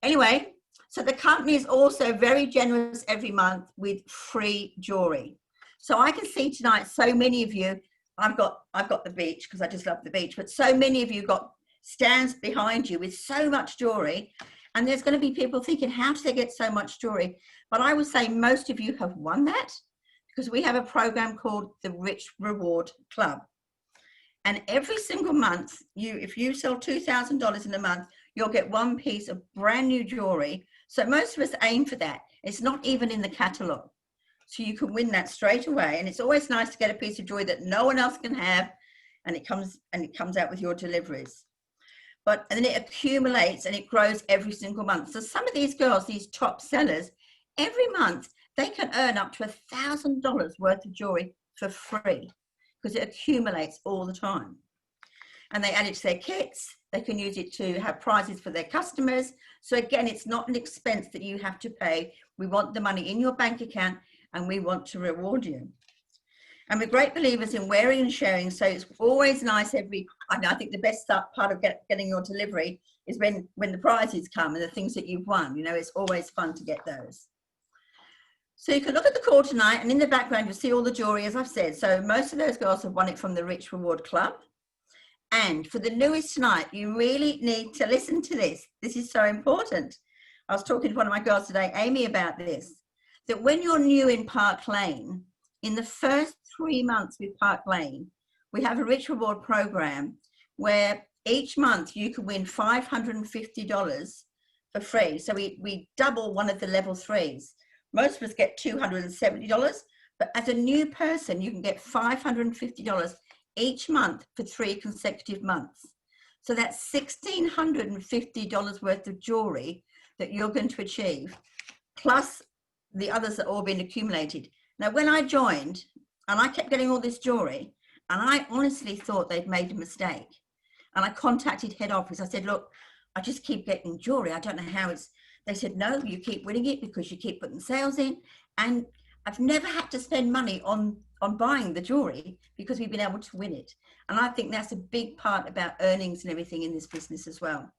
Anyway, so the company is also very generous every month with free jewelry. So I can see tonight, so many of you, I've got the beach because I just love the beach, but so many of you got stands behind you with so much jewelry. And there's going to be people thinking, how do they get so much jewelry? But I would say most of you have won that because we have a program called the Rich Reward Club. And every single month, if you sell $2,000 in a month, you'll get one piece of brand new jewelry. So most of us aim for that. It's not even in the catalogue. So you can win that straight away. And it's always nice to get a piece of jewelry that no one else can have. And it comes out with your deliveries. And then it accumulates and it grows every single month. So some of these girls, these top sellers, every month they can earn up to $1,000 worth of jewelry for free because it accumulates all the time. And they add it to their kits. They can use it to have prizes for their customers. So again, it's not an expense that you have to pay. We want the money in your bank account and we want to reward you. And we're great believers in wearing and sharing. So it's always nice I think the best part of getting your delivery is when the prizes come and the things that you've won. It's always fun to get those. So you can look at the call tonight, and in the background, you'll see all the jewelry, as I've said. So most of those girls have won it from the Rich Reward Club. And for the newest tonight, you really need to listen to this. This is so important. I was talking to one of my girls today, Amy, about this, that when you're new in Park Lane, in the first 3 months with Park Lane, we have a Rich Reward program where each month you can win $550 for free. So we double one of the level 3s. Most of us get $270, but as a new person, you can get $550 each month for 3 consecutive months. So that's $1,650 worth of jewelry that you're going to achieve, plus the others that are all been accumulated. Now, when I joined and I kept getting all this jewelry, and I honestly thought they'd made a mistake. And I contacted head office. I said, look, I just keep getting jewelry. I don't know how they said, no, you keep winning it because you keep putting sales in. And I've never had to spend money on buying the jewelry because we've been able to win it. And I think that's a big part about earnings and everything in this business as well.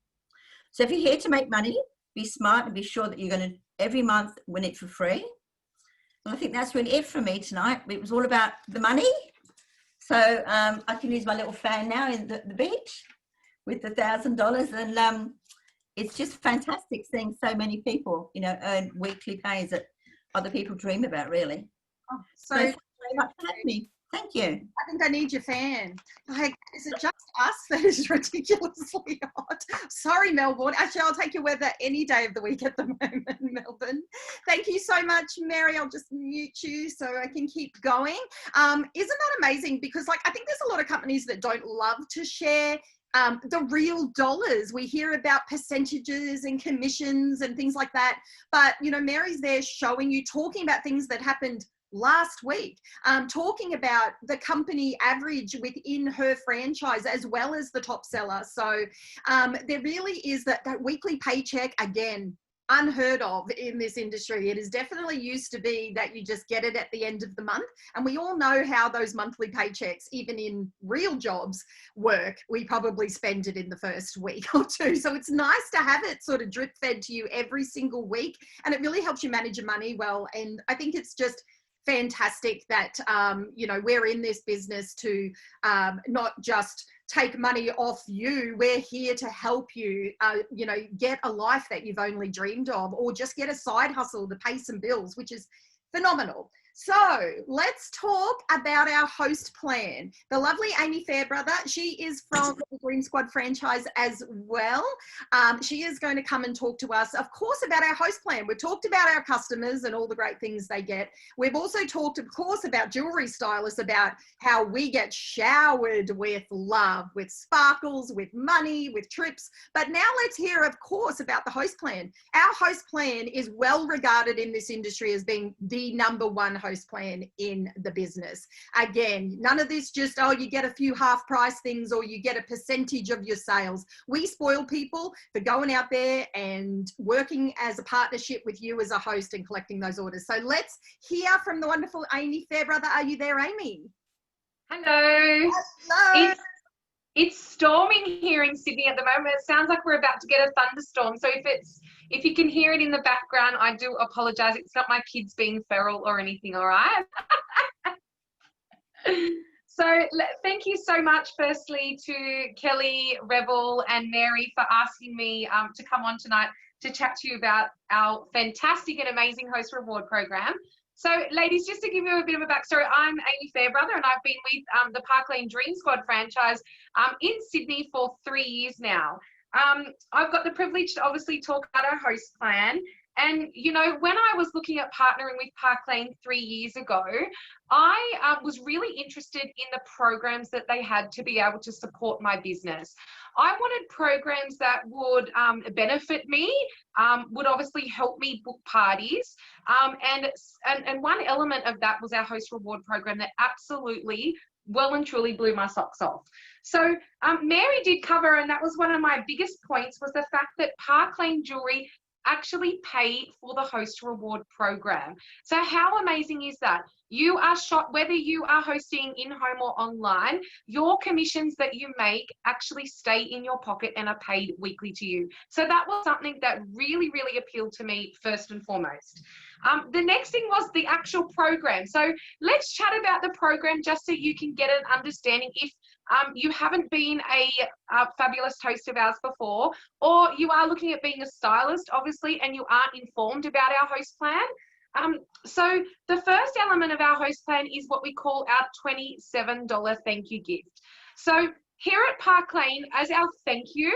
So if you're here to make money, be smart and be sure that you're going to every month win it for free. And I think that's really it for me tonight. It was all about the money. So I can use my little fan now in the beach with the $1,000. And it's just fantastic seeing so many people, earn weekly pays that other people dream about, really. Oh, so thank you very much for having me. Thank you. I think I need your fan. Is it just us that is ridiculously hot? Sorry, Melbourne. Actually, I'll take your weather any day of the week at the moment, Melbourne. Thank you so much, Mary. I'll just mute you so I can keep going. Isn't that amazing? Because I think there's a lot of companies that don't love to share the real dollars. We hear about percentages and commissions and things like that. But, Mary's there showing you, talking about things that happened last week, talking about the company average within her franchise as well as the top seller. So there really is that weekly paycheck, again, unheard of in this industry. It is definitely used to be that you just get it at the end of the month. And we all know how those monthly paychecks, even in real jobs, work. We probably spend it in the first week or two. So it's nice to have it sort of drip fed to you every single week. And it really helps you manage your money well. And I think it's just fantastic that, you know, we're in this business to not just take money off you. We're here to help you, you know, get a life that you've only dreamed of, or just get a side hustle to pay some bills, which is phenomenal. So let's talk about our host plan. The lovely Amy Fairbrother, she is from the Dream Squad franchise as well. She is going to come and talk to us, of course, about our host plan. We've talked about our customers and all the great things they get. We've also talked, of course, about jewelry stylists, about how we get showered with love, with sparkles, with money, with trips. But now let's hear, of course, about the host plan. Our host plan is well regarded in this industry as being the #1 host plan in the business. Again, none of this just, oh, you get a few half price things or you get a percentage of your sales. We spoil people for going out there and working as a partnership with you as a host and collecting those orders. So let's hear from the wonderful Amy Fairbrother. Are you there, Amy? Hello. Hello. It's storming here in Sydney at the moment. It sounds like we're about to get a thunderstorm. So if you can hear it in the background, I do apologize. It's not my kids being feral or anything, all right? So thank you so much, firstly, to Kelly, Rebel, and Mary for asking me to come on tonight to chat to you about our fantastic and amazing host reward program. So, ladies, just to give you a bit of a backstory, I'm Amy Fairbrother, and I've been with the Park Lane Dream Squad franchise in Sydney for 3 years now. I've got the privilege to obviously talk about our host plan. And, you know, when I was looking at partnering with Park Lane 3 years ago, I was really interested in the programs that they had to be able to support my business. I wanted programs that would benefit me, would obviously help me book parties. And one element of that was our host reward program that absolutely well and truly blew my socks off. So Mary did cover, and that was one of my biggest points, was the fact that Park Lane Jewellery actually pay for the host reward program. So how amazing is that? You are shot, whether you are hosting in-home or online, your commissions that you make actually stay in your pocket and are paid weekly to you. So that was something that really, really appealed to me first and foremost. The next thing was the actual program. So let's chat about the program just so you can get an understanding if you haven't been a fabulous host of ours before, or you are looking at being a stylist, obviously, and you aren't informed about our host plan. So the first element of our host plan is what we call our $27 thank you gift. So here at Park Lane, as our thank you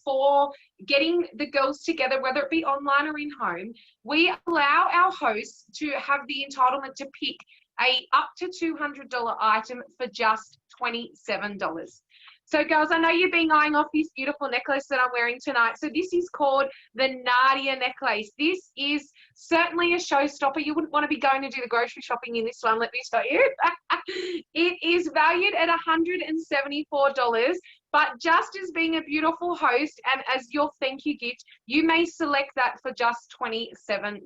for getting the girls together, whether it be online or in home, we allow our hosts to have the entitlement to pick a up to $200 item for just $27. So girls, I know you've been eyeing off this beautiful necklace that I'm wearing tonight. So this is called the Nadia necklace. This is certainly a showstopper. You wouldn't want to be going to do the grocery shopping in this one, let me tell you. It is valued at $174, but just as being a beautiful host and as your thank you gift, you may select that for just $27.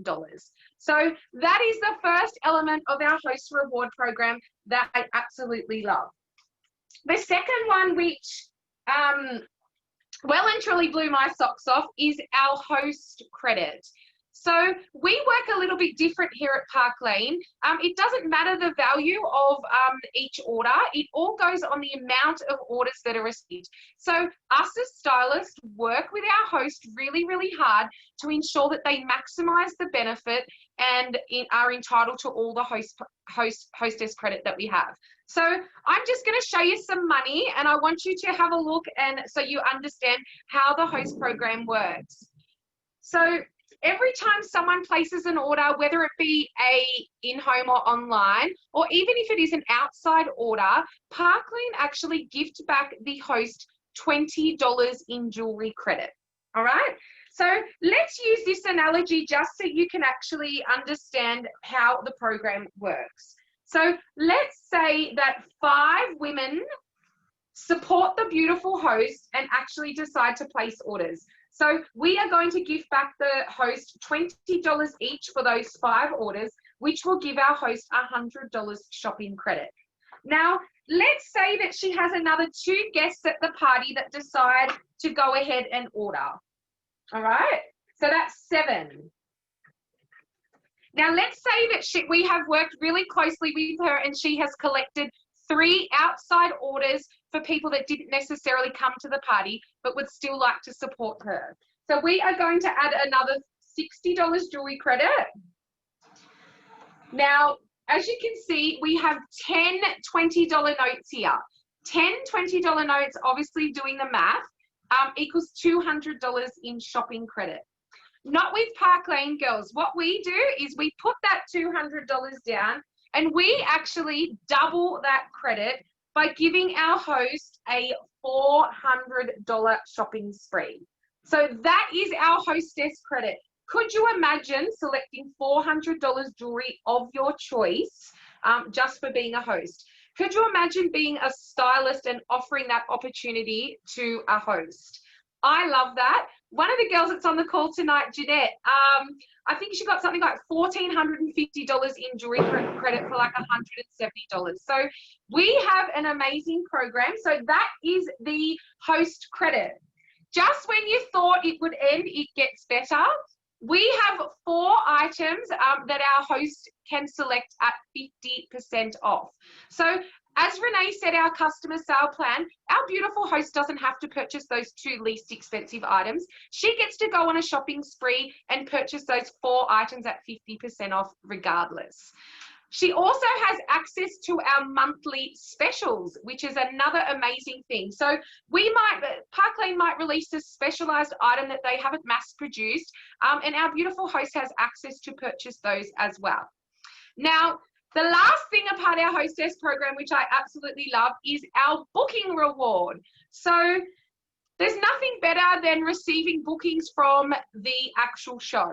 So that is the first element of our host reward program that I absolutely love. The second one, which well and truly blew my socks off, is our host credit. So we work a little bit different here at Park Lane. It doesn't matter the value of each order. It all goes on the amount of orders that are received. So us as stylists work with our host really, really hard to ensure that they maximize the benefit and are entitled to all the hostess credit that we have. So I'm just going to show you some money, and I want you to have a look and so you understand how the host program works. So every time someone places an order, whether it be a in-home or online, or even if it is an outside order, Park Lane actually gift back the host $20 in jewelry credit. All right. So let's use this analogy just so you can actually understand how the program works. So let's say that 5 women support the beautiful host and actually decide to place orders. So we are going to give back the host $20 each for those 5 orders, which will give our host $100 shopping credit. Now, let's say that she has another 2 guests at the party that decide to go ahead and order. All right, so that's 7. Now, let's say that we have worked really closely with her and she has collected 3 outside orders for people that didn't necessarily come to the party but would still like to support her. So we are going to add another $60 jewelry credit. Now, as you can see, we have 10 $20 notes here. 10 $20 notes, obviously doing the math, equals $200 in shopping credit. Not with Park Lane girls. What we do is we put that $200 down and we actually double that credit by giving our host a $400 shopping spree. So that is our hostess credit. Could you imagine selecting $400 jewelry of your choice just for being a host? Could you imagine being a stylist and offering that opportunity to a host? I love that. One of the girls that's on the call tonight, Jeanette, I think she got something like $1,450 in jewelry credit for like $170. So we have an amazing program. So that is the host credit. Just when you thought it would end, it gets better. We have 4 items that our host can select at 50% off. So as Renee said, our customer sale plan, our beautiful host doesn't have to purchase those 2 least expensive items. She gets to go on a shopping spree and purchase those 4 items at 50% off regardless. She also has access to our monthly specials, which is another amazing thing. So Park Lane might release a specialized item that they haven't mass produced, and our beautiful host has access to purchase those as well. Now, the last thing about our hostess program, which I absolutely love, is our booking reward. So there's nothing better than receiving bookings from the actual show.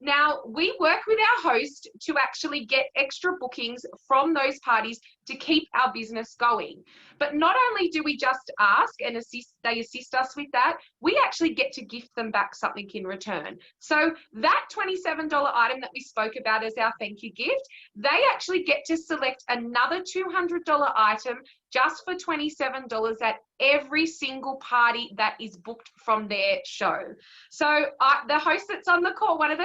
Now, we work with our host to actually get extra bookings from those parties to keep our business going. But not only do we just ask and they assist us with that, we actually get to gift them back something in return. So that $27 item that we spoke about as our thank you gift, they actually get to select another $200 item just for $27 at every single party that is booked from their show. So the host that's on the call, one of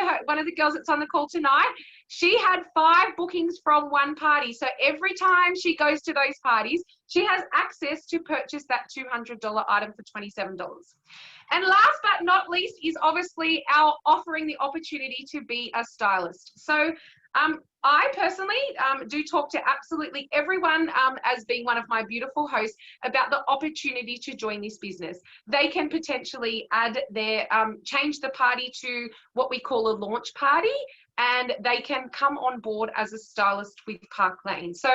the girls that's on the call tonight, she had 5 bookings from one party. So every time she goes to those parties, she has access to purchase that $200 item for $27. And last but not least is obviously our offering the opportunity to be a stylist. So I personally do talk to absolutely everyone as being one of my beautiful hosts about the opportunity to join this business. They can potentially add change the party to what we call a launch party, and they can come on board as a stylist with Park Lane. So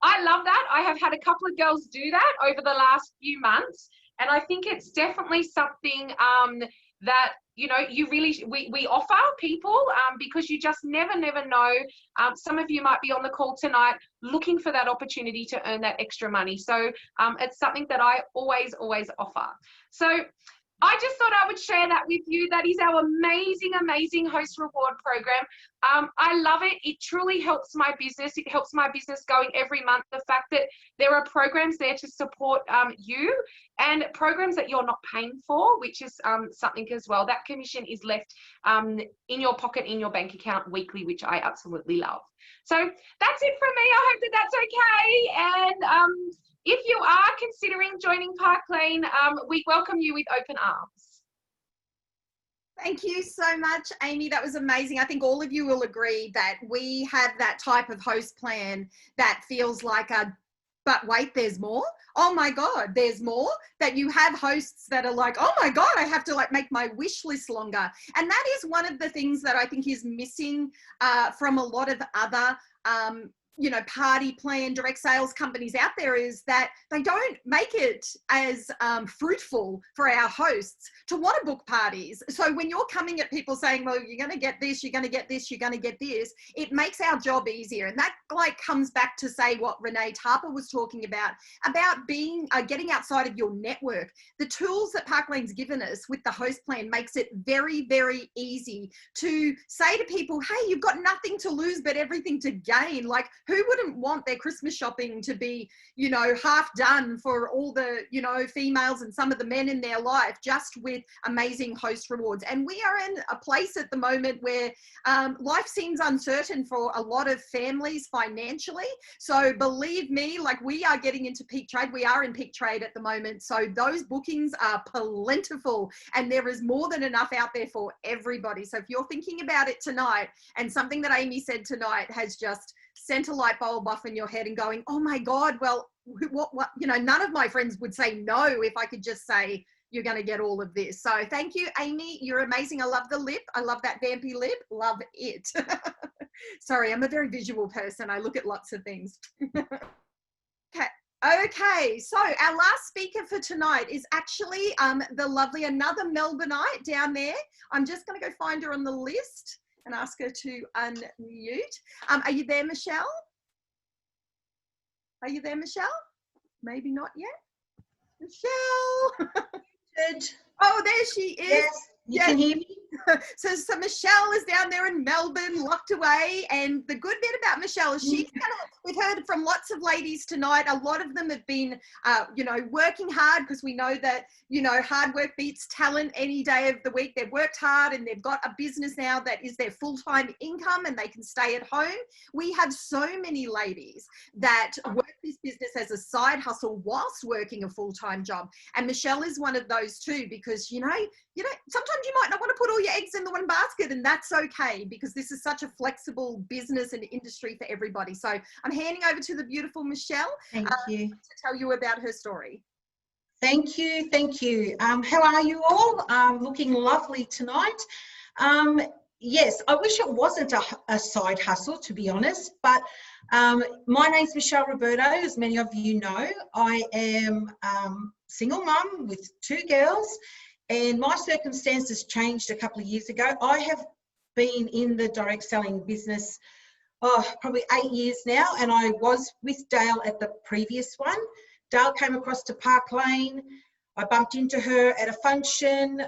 I love that. I have had a couple of girls do that over the last few months, and I think it's definitely something that we offer people because you just never know. Some of you might be on the call tonight looking for that opportunity to earn that extra money. So it's something that I always offer. So I just thought I would share that with you. That is our amazing host reward program. I love it. It truly helps my business. It helps my business going every month. The fact that there are programs there to support you and programs that you're not paying for, which is something as well. That commission is left in your pocket, in your bank account weekly, which I absolutely love. So that's it from me. I hope that that's okay. And if you are considering joining Park Lane, we welcome you with open arms. Thank you so much, Amy. That was amazing. I think all of you will agree that we have that type of host plan that feels like but wait, there's more. Oh my God, there's more. That you have hosts that are like, oh my God, I have to make my wish list longer. And that is one of the things that I think is missing from a lot of other you know, party plan direct sales companies out there is that they don't make it as fruitful for our hosts to want to book parties. So when you're coming at people saying, well, you're going to get this, you're going to get this, you're going to get this, it makes our job easier. And that like comes back to say what Renee Tarper was talking about being getting outside of your network. The tools that Park Lane's given us with the host plan makes it very, very easy to say to people, hey, you've got nothing to lose but everything to gain. Like, who wouldn't want their Christmas shopping to be, you know, half done for all the, you know, females and some of the men in their life just with amazing host rewards? And we are in a place at the moment where life seems uncertain for a lot of families financially. So believe me, like, we are getting into peak trade. We are in peak trade at the moment. So those bookings are plentiful and there is more than enough out there for everybody. So if you're thinking about it tonight, and something that Amy said tonight has just sent a light bulb off in your head and going, oh my God, well, what, you know, none of my friends would say no if I could just say, you're going to get all of this. So thank you, Amy. You're amazing. I love the lip. I love that vampy lip. Love it. Sorry, I'm a very visual person. I look at lots of things. Okay, so our last speaker for tonight is actually the lovely, another Melbourneite down there. I'm just going to go find her on the list and ask her to unmute. Are you there, Michelle? Are you there, Michelle? Maybe not yet. Michelle. Good. Oh, there she is. Yes, you can hear me? So Michelle is down there in Melbourne, locked away. And the good bit about Michelle is we've heard from lots of ladies tonight. A lot of them have been, you know, working hard, because we know that, you know, hard work beats talent any day of the week. They've worked hard and they've got a business now that is their full-time income and they can stay at home. We have so many ladies that work this business as a side hustle whilst working a full-time job. And Michelle is one of those too, because, you know, sometimes you might not want to put all your eggs in the one basket, and that's okay, because this is such a flexible business and industry for everybody. So I'm handing over to the beautiful Michelle Thank you. to tell you about her story. Thank you. Thank you. How are you all? Looking lovely tonight. Yes, I wish it wasn't a side hustle, to be honest, but my name's Michelle Roberto, as many of you know. I am single mum with 2 girls. And my circumstances changed a couple of years ago. I have been in the direct selling business probably 8 years now, and I was with Dale at the previous one. Dale came across to Park Lane. I bumped into her at a function.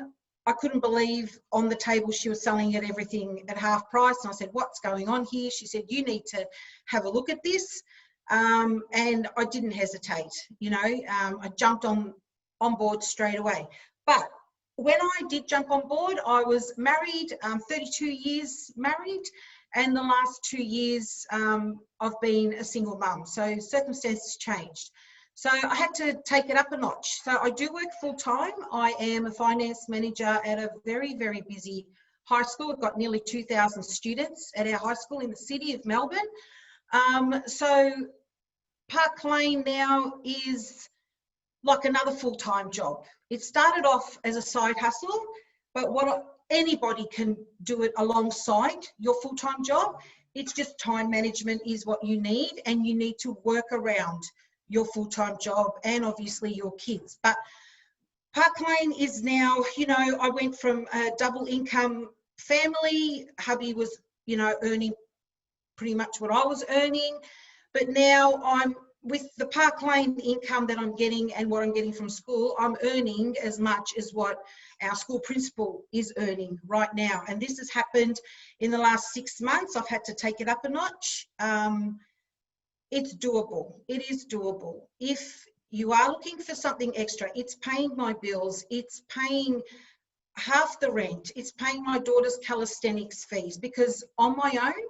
I couldn't believe on the table she was selling it everything at half price. And I said, what's going on here? She said, you need to have a look at this. And I didn't hesitate, you know, I jumped on board straight away. But when I did jump on board, I was married, 32 years married, and the last 2 years I've been a single mum. So circumstances changed. So I had to take it up a notch. So I do work full time. I am a finance manager at a very, very busy high school. We've got nearly 2,000 students at our high school in the city of Melbourne. So Park Lane now is like another full-time job. It started off as a side hustle, but anybody can do it alongside your full-time job. It's just time management is what you need, and you need to work around your full-time job and obviously your kids. But Park Lane is now, you know, I went from a double income family. Hubby was, you know, earning pretty much what I was earning, but now I'm with the Park Lane income that I'm getting and what I'm getting from school, I'm earning as much as what our school principal is earning right now. And this has happened in the last 6 months. I've had to take it up a notch. It's doable. It is doable. If you are looking for something extra, it's paying my bills, it's paying half the rent, it's paying my daughter's calisthenics fees, because on my own,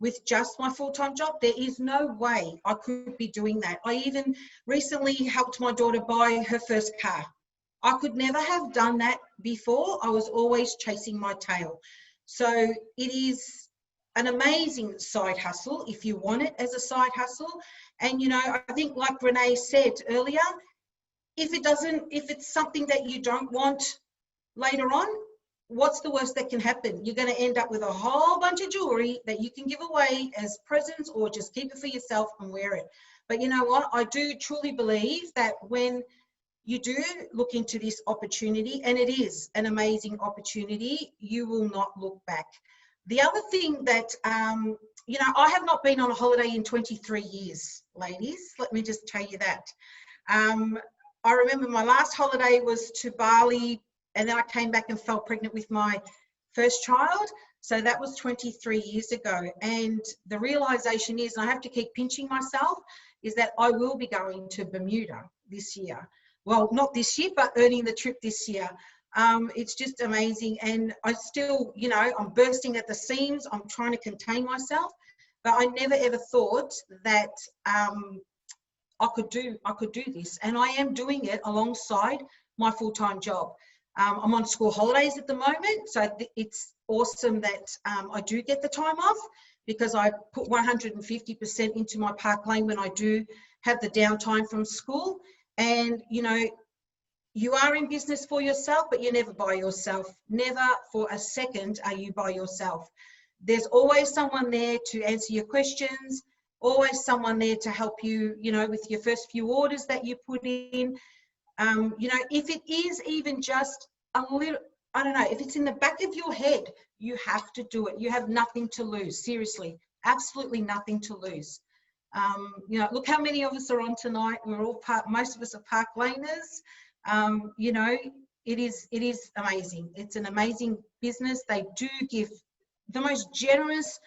with just my full-time job, there is no way I could be doing that. I even recently helped my daughter buy her first car. I could never have done that before. I was always chasing my tail. So it is an amazing side hustle if you want it as a side hustle. And, you know, I think like Renee said earlier, if it's something that you don't want later on, what's the worst that can happen? You're going to end up with a whole bunch of jewelry that you can give away as presents or just keep it for yourself and wear it. But you know what? I do truly believe that when you do look into this opportunity, and it is an amazing opportunity, you will not look back. The other thing that, you know, I have not been on a holiday in 23 years, ladies. Let me just tell you that. I remember my last holiday was to Bali, and then I came back and fell pregnant with my first child. So that was 23 years ago. And the realization is, and I have to keep pinching myself, is that I will be going to Bermuda this year. Well, not this year, but earning the trip this year. It's just amazing. And I still, you know, I'm bursting at the seams. I'm trying to contain myself, but I never ever thought that I could do this. And I am doing it alongside my full-time job. I'm on school holidays at the moment, so it's awesome that I do get the time off, because I put 150% into my Park Lane when I do have the downtime from school. And, you know, you are in business for yourself, but you're never by yourself. Never for a second are you by yourself. There's always someone there to answer your questions, always someone there to help you, you know, with your first few orders that you put in. You know, if it is even just a little, I don't know, if it's in the back of your head, you have to do it. You have nothing to lose. Seriously, absolutely nothing to lose. You know, look how many of us are on tonight. We're all most of us are Park Laners. You know, it is amazing. It's an amazing business. They do give the most generous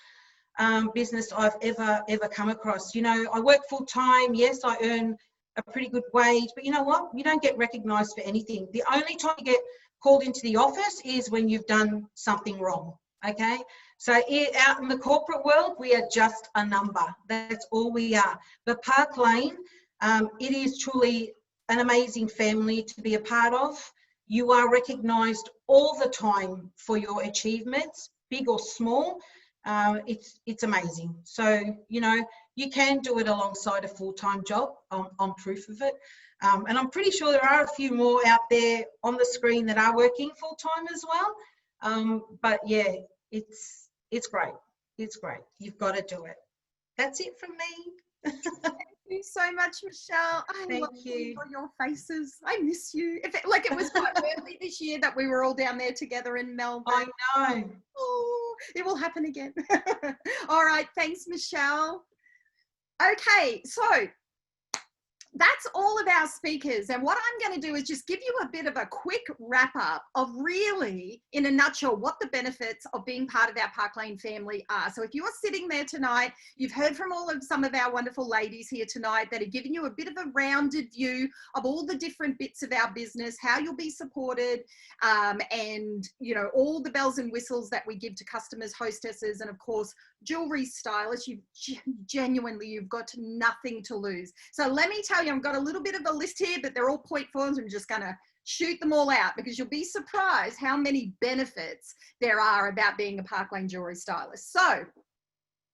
business I've ever come across. You know, I work full time. Yes, I earn a pretty good wage, but you know what? You don't get recognized for anything. The only time you get called into the office is when you've done something wrong. Okay, so out in the corporate world, we are just a number. That's all we are. But Park Lane, it is truly an amazing family to be a part of. You are recognized all the time for your achievements, big or small. It's amazing. So, you know, you can do it alongside a full-time job. I'm proof of it. And I'm pretty sure there are a few more out there on the screen that are working full-time as well. But yeah, it's great. It's great. You've got to do it. That's it from me. Thank you so much, Michelle. I love seeing all your faces. I miss you. It was quite early this year that we were all down there together in Melbourne. I know. Oh, it will happen again. All right. Thanks, Michelle. Okay, so that's all of our speakers. And what I'm going to do is just give you a bit of a quick wrap up of really, in a nutshell, what the benefits of being part of our Park Lane family are. So if you're sitting there tonight, you've heard from some of our wonderful ladies here tonight that are giving you a bit of a rounded view of all the different bits of our business, how you'll be supported, and, you know, all the bells and whistles that we give to customers, hostesses, and of course, jewelry stylists. You've got nothing to lose. So let me tell you, I've got a little bit of a list here, but they're all point forms. I'm just going to shoot them all out because you'll be surprised how many benefits there are about being a Park Lane jewelry stylist. So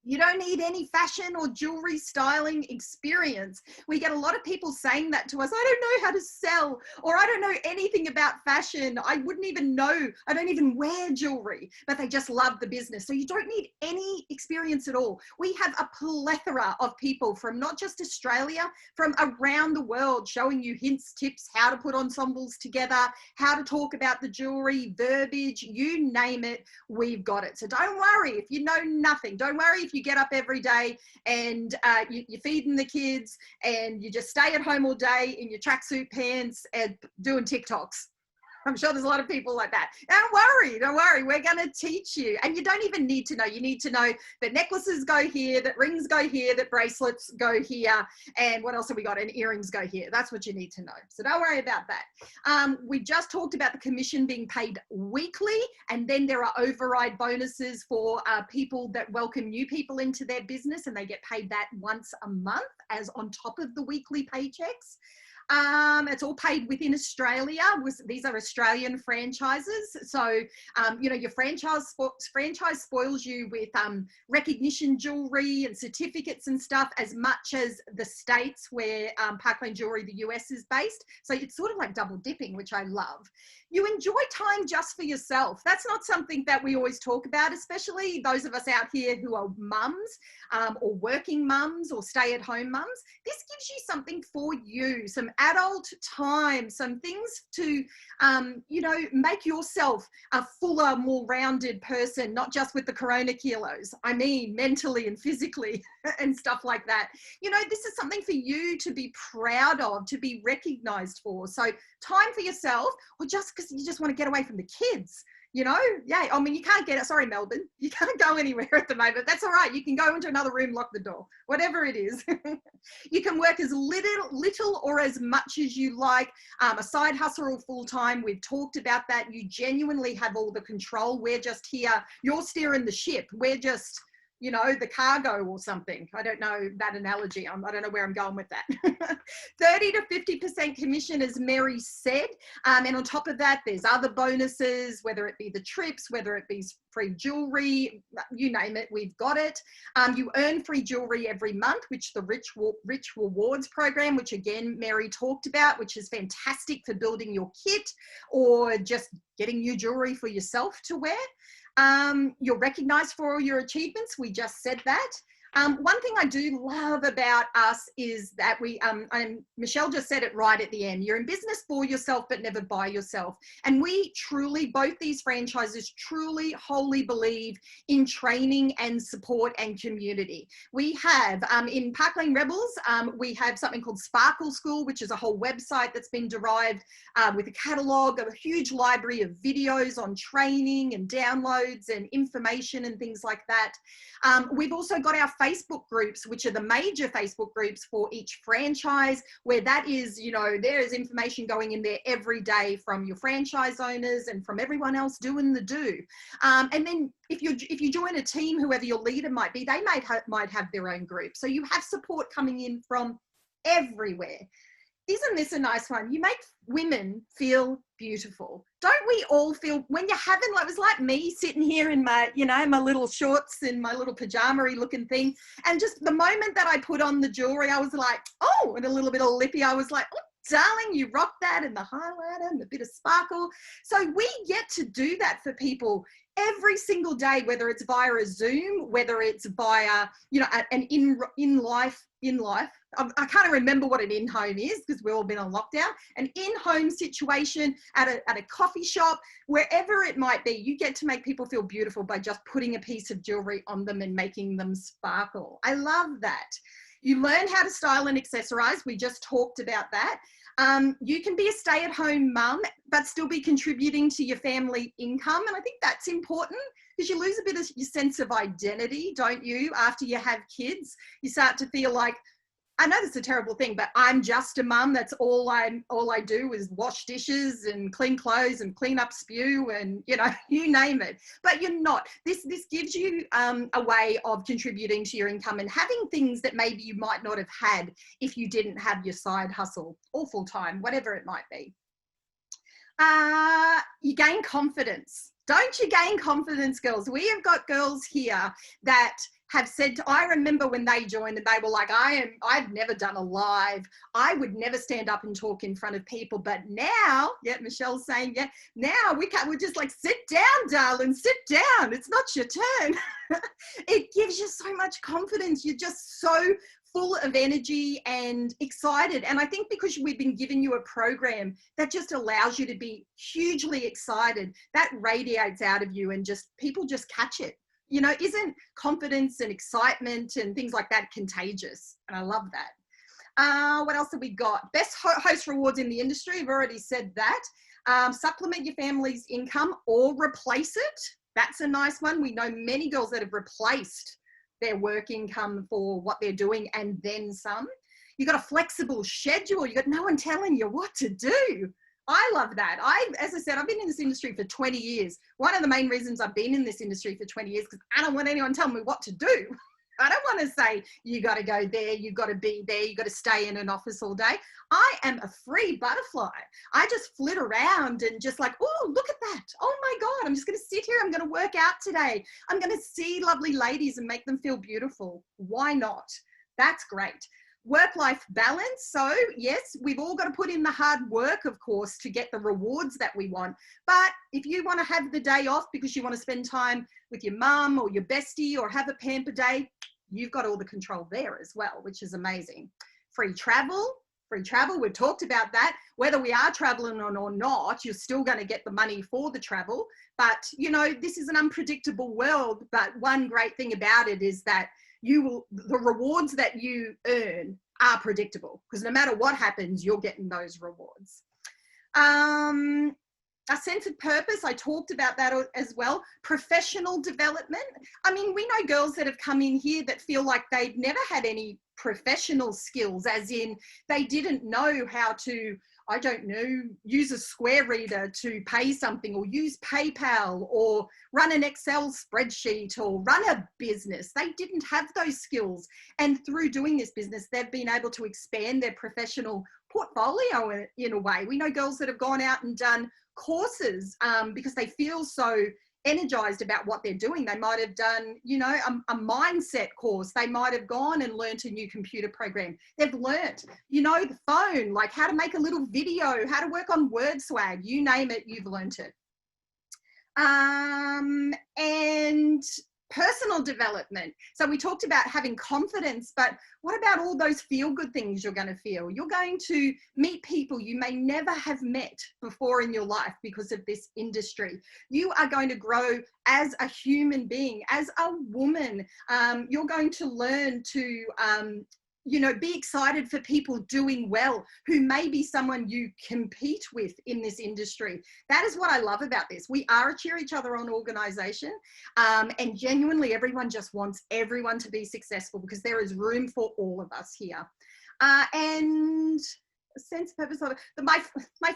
you don't need any fashion or jewelry styling experience. We get a lot of people saying that to us. I don't know how to sell, or I don't know anything about fashion. I wouldn't even know. I don't even wear jewelry, but they just love the business. So you don't need any experience at all. We have a plethora of people from not just Australia, from around the world, showing you hints, tips, how to put ensembles together, how to talk about the jewelry, verbiage, you name it, we've got it. So don't worry if you know nothing. Don't worry if you get up every day and you're feeding the kids and you just stay at home all day in your tracksuit pants and doing TikToks. I'm sure there's a lot of people like that. Don't worry. We're going to teach you. And you don't even need to know. You need to know that necklaces go here, that rings go here, that bracelets go here. And what else have we got? And earrings go here. That's what you need to know. So don't worry about that. We just talked about the commission being paid weekly. And then there are override bonuses for people that welcome new people into their business. And they get paid that once a month as on top of the weekly paychecks. It's all paid within Australia. These are Australian franchises. So, you know, your franchise spoils you with recognition jewellery and certificates and stuff as much as the states where Park Lane Jewellery, the US, is based. So it's sort of like double dipping, which I love. You enjoy time just for yourself. That's not something that we always talk about, especially those of us out here who are mums or working mums or stay-at-home mums. This gives you something for you, some adult time, some things to, you know, make yourself a fuller, more rounded person, not just with the corona kilos. I mean, mentally and physically and stuff like that. You know, this is something for you to be proud of, to be recognized for. So time for yourself, or just because you just want to get away from the kids. You know, yeah, I mean, you can't get it. Sorry, Melbourne, you can't go anywhere at the moment. That's all right. You can go into another room, lock the door, whatever it is. You can work as little or as much as you like. A side hustle or full time, we've talked about that. You genuinely have all the control. We're just here. You're steering the ship. We're just, you know, the cargo or something. I don't know that analogy. I don't know where I'm going with that. 30 to 50% commission, as Mary said. And on top of that, there's other bonuses, whether it be the trips, whether it be free jewelry, you name it, we've got it. You earn free jewelry every month, which the Rich Rewards program, which again, Mary talked about, which is fantastic for building your kit or just getting new jewelry for yourself to wear. You're recognized for all your achievements. We just said that. One thing I do love about us is that and Michelle just said it right at the end, you're in business for yourself, but never by yourself. And we truly, both these franchises truly, wholly believe in training and support and community. We have, in Park Lane Rebels, we have something called Sparkle School, which is a whole website that's been derived with a catalogue of a huge library of videos on training and downloads and information and things like that. We've also got our Facebook groups, which are the major Facebook groups for each franchise, where that is, you know, there is information going in there every day from your franchise owners and from everyone else doing the do. And then if you join a team, whoever your leader might be, they might have their own group. So you have support coming in from everywhere. Isn't this a nice one? You make women feel beautiful. Don't we all feel, when you're having, like, it was like me sitting here in my, you know, my little shorts and my little pajama-y looking thing. And just the moment that I put on the jewelry, I was like, oh, and a little bit of lippy, I was like, oh, darling, you rock that, and the highlighter and the bit of sparkle. So we get to do that for people every single day, whether it's via a Zoom, whether it's via, you know, an in life. I can't remember what an in-home is because we've all been on lockdown. An in-home situation at a coffee shop, wherever it might be, you get to make people feel beautiful by just putting a piece of jewelry on them and making them sparkle. I love that. You learn how to style and accessorize. We just talked about that. You can be a stay-at-home mum, but still be contributing to your family income. And I think that's important because you lose a bit of your sense of identity, don't you? After you have kids, you start to feel like, I know this is a terrible thing, but I'm just a mum. That's all I do is wash dishes and clean clothes and clean up spew and, you know, you name it. But you're not. This gives you a way of contributing to your income and having things that maybe you might not have had if you didn't have your side hustle or full time, whatever it might be. You gain confidence. Don't you gain confidence, girls? We have got girls here that have said, I remember when they joined and they were like, I've never done a live. I would never stand up and talk in front of people. But now, yeah, Michelle's saying, yeah, now we're just like, sit down, darling, sit down. It's not your turn. It gives you so much confidence. You're just so full of energy and excited. And I think because we've been giving you a program that just allows you to be hugely excited, that radiates out of you and just people just catch it. You know, isn't confidence and excitement and things like that contagious? And I love that. What else have we got? Best host rewards in the industry. I've already said that. Supplement your family's income or replace it. That's a nice one. We know many girls that have replaced their work income for what they're doing and then some. You got a flexible schedule. You got no one telling you what to do. I love that. As I said, I've been in this industry for 20 years. One of the main reasons I've been in this industry for 20 years because I don't want anyone telling me what to do. I don't want to say you got to go there, you got to be there, you got to stay in an office all day. I am a free butterfly. I just flit around and just like, oh, look at that. Oh my God, I'm just going to sit here. I'm going to work out today. I'm going to see lovely ladies and make them feel beautiful. Why not? That's great. Work-life balance. So yes, we've all got to put in the hard work, of course, to get the rewards that we want. But if you want to have the day off because you want to spend time with your mum or your bestie or have a pamper day, you've got all the control there as well, which is amazing. Free travel. We've talked about that. Whether we are traveling or not, you're still going to get the money for the travel. But, you know, this is an unpredictable world. But one great thing about it is that the rewards that you earn are predictable, because no matter what happens, you're getting those rewards. A sense of purpose, I talked about that as well. Professional development. I mean, we know girls that have come in here that feel like they've never had any professional skills, as in they didn't know how to, I don't know, use a square reader to pay something, or use PayPal, or run an Excel spreadsheet, or run a business. They didn't have those skills. And through doing this business, they've been able to expand their professional portfolio in a way. We know girls that have gone out and done courses because they feel so energized about what they're doing. They might have done, you know, a mindset course. They might have gone and learnt a new computer program. They've learnt, you know, the phone, like how to make a little video, how to work on word swag, you name it, you've learnt it. And personal development. So we talked about having confidence, but what about all those feel-good things you're going to feel? You're going to meet people you may never have met before in your life because of this industry. You are going to grow as a human being, as a woman. You're going to learn to you know, be excited for people doing well who may be someone you compete with in this industry. That is what I love about this. We are a cheer each other on organisation, and genuinely everyone just wants everyone to be successful, because there is room for all of us here. And a sense of purpose, my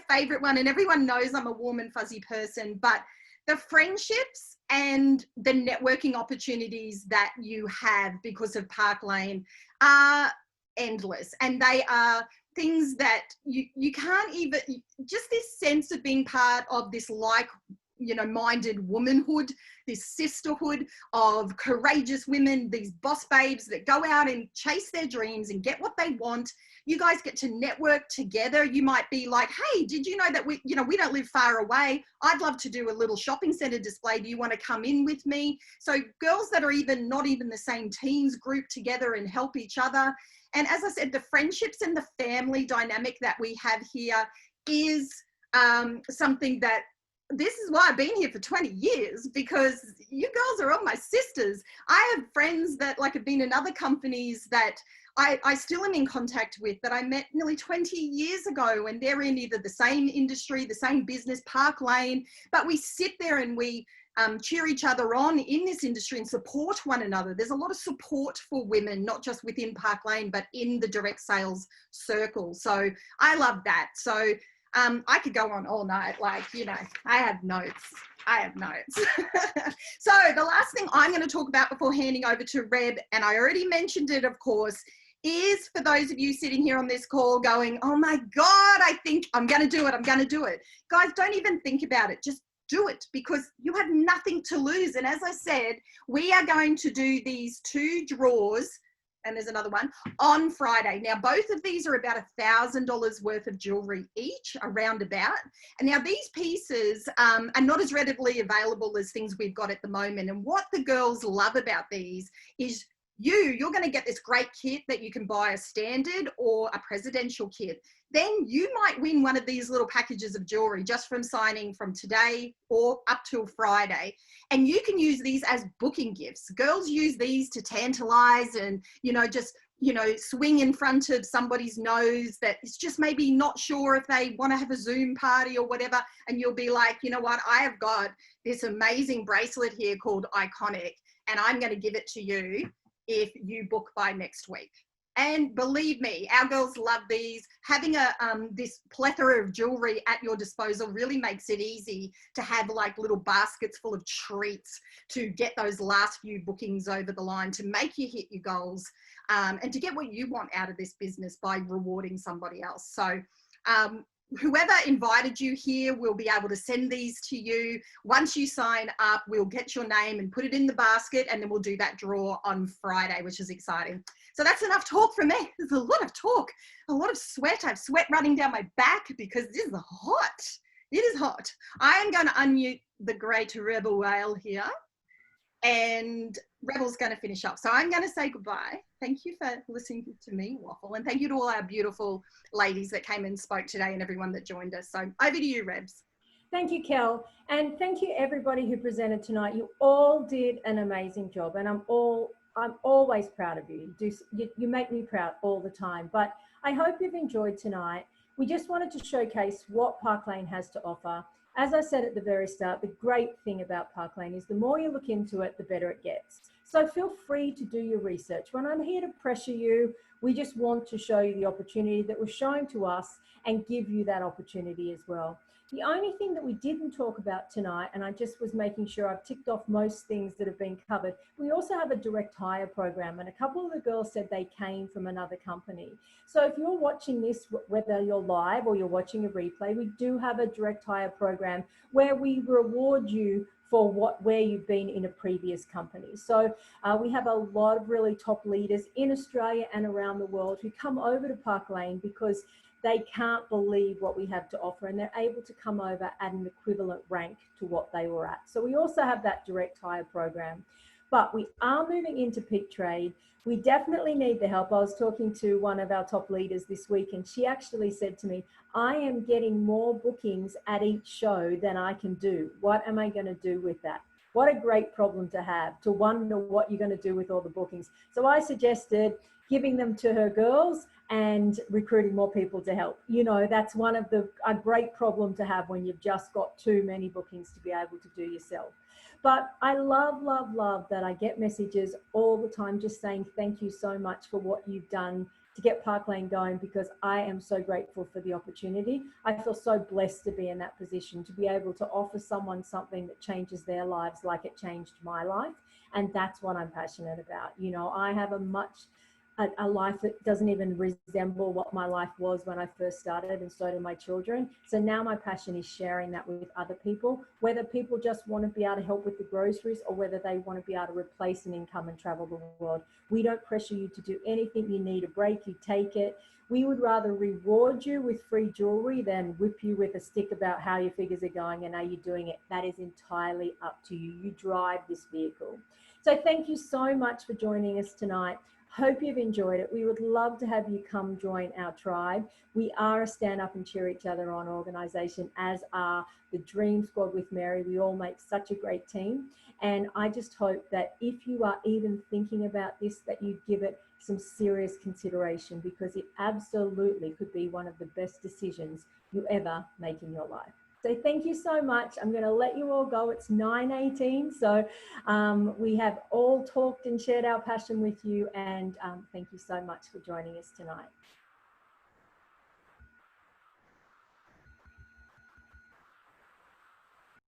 favourite one, and everyone knows I'm a warm and fuzzy person, but the friendships and the networking opportunities that you have because of Park Lane are endless, and they are things that you can't even, just this sense of being part of this, like, you know, minded womanhood, this sisterhood of courageous women, these boss babes that go out and chase their dreams and get what they want. You guys get to network together. You might be like, hey, did you know that we don't live far away? I'd love to do a little shopping center display. Do you want to come in with me? So girls that are not even the same teams group together and help each other. And as I said, the friendships and the family dynamic that we have here is something that, this is why I've been here for 20 years, because you girls are all my sisters. I have friends that have been in other companies that I still am in contact with, that I met nearly 20 years ago, and they're in either the same industry, the same business, Park Lane, but we sit there and we cheer each other on in this industry and support one another. There's a lot of support for women, not just within Park Lane, but in the direct sales circle. So I love that. So I could go on all night, I have notes. So the last thing I'm going to talk about before handing over to Reb, and I already mentioned it, of course, is for those of you sitting here on this call going, oh my God, I think I'm going to do it. Guys, don't even think about it. Just do it, because you have nothing to lose. And as I said, we are going to do these 2 draws, and there's another one, on Friday. Now, both of these are about $1,000 worth of jewellery each, around about. And now these pieces are not as readily available as things we've got at the moment. And what the girls love about these is you're going to get this great kit that you can buy a standard or a presidential kit. Then you might win one of these little packages of jewelry just from signing from today or up till Friday. And you can use these as booking gifts. Girls use these to tantalize and, swing in front of somebody's nose that is just maybe not sure if they want to have a Zoom party or whatever. And you'll be like, you know what, I have got this amazing bracelet here called Iconic, and I'm going to give it to you if you book by next week. And believe me, our girls love these. Having this plethora of jewellery at your disposal really makes it easy to have like little baskets full of treats to get those last few bookings over the line, to make you hit your goals, and to get what you want out of this business by rewarding somebody else. So whoever invited you here will be able to send these to you. Once you sign up, we'll get your name and put it in the basket, and then we'll do that draw on Friday, which is exciting. So that's enough talk from me. There's a lot of talk, a lot of sweat. I have sweat running down my back because this is hot. It is hot. I am going to unmute the great Rebel Whale here, and Rebel's going to finish up. So I'm going to say goodbye. Thank you for listening to me waffle, and thank you to all our beautiful ladies that came and spoke today and everyone that joined us. So over to you, Rebs. Thank you, Kel. And thank you everybody who presented tonight. You all did an amazing job, and I'm always proud of you. You make me proud all the time. But I hope you've enjoyed tonight. We just wanted to showcase what Park Lane has to offer. As I said at the very start, the great thing about Park Lane is the more you look into it, the better it gets. So feel free to do your research. When I'm here to pressure you, we just want to show you the opportunity that was shown to us and give you that opportunity as well. The only thing that we didn't talk about tonight, and I just was making sure I've ticked off most things that have been covered, we also have a direct hire program, and a couple of the girls said they came from another company. So if you're watching this, whether you're live or you're watching a replay, we do have a direct hire program where we reward you for where you've been in a previous company. So we have a lot of really top leaders in Australia and around the world who come over to Park Lane because they can't believe what we have to offer, and they're able to come over at an equivalent rank to what they were at. So we also have that direct hire program. But we are moving into peak trade. We definitely need the help. I was talking to one of our top leaders this week, and she actually said to me, I am getting more bookings at each show than I can do. What am I going to do with that? What a great problem to have, to wonder what you're going to do with all the bookings. So I suggested giving them to her girls and recruiting more people to help. You know, that's one of a great problem to have when you've just got too many bookings to be able to do yourself. But I love, love, love that I get messages all the time just saying thank you so much for what you've done to get Park Lane going, because I am so grateful for the opportunity. I feel so blessed to be in that position, to be able to offer someone something that changes their lives like it changed my life. And that's what I'm passionate about. You know, I have a life that doesn't even resemble what my life was when I first started, and so do my children. So now my passion is sharing that with other people, whether people just want to be able to help with the groceries or whether they want to be able to replace an income and travel the world. We don't pressure you to do anything. You need a break, you take it. We would rather reward you with free jewelry than whip you with a stick about how your figures are going and are you doing it. That is entirely up to you. You drive this vehicle. So thank you so much for joining us tonight. Hope you've enjoyed it. We would love to have you come join our tribe. We are a stand up and cheer each other on organisation, as are the Dream Squad with Mary. We all make such a great team. And I just hope that if you are even thinking about this, that you give it some serious consideration, because it absolutely could be one of the best decisions you ever make in your life. So thank you so much. I'm going to let you all go. It's 9:18. So we have all talked and shared our passion with you. And thank you so much for joining us tonight.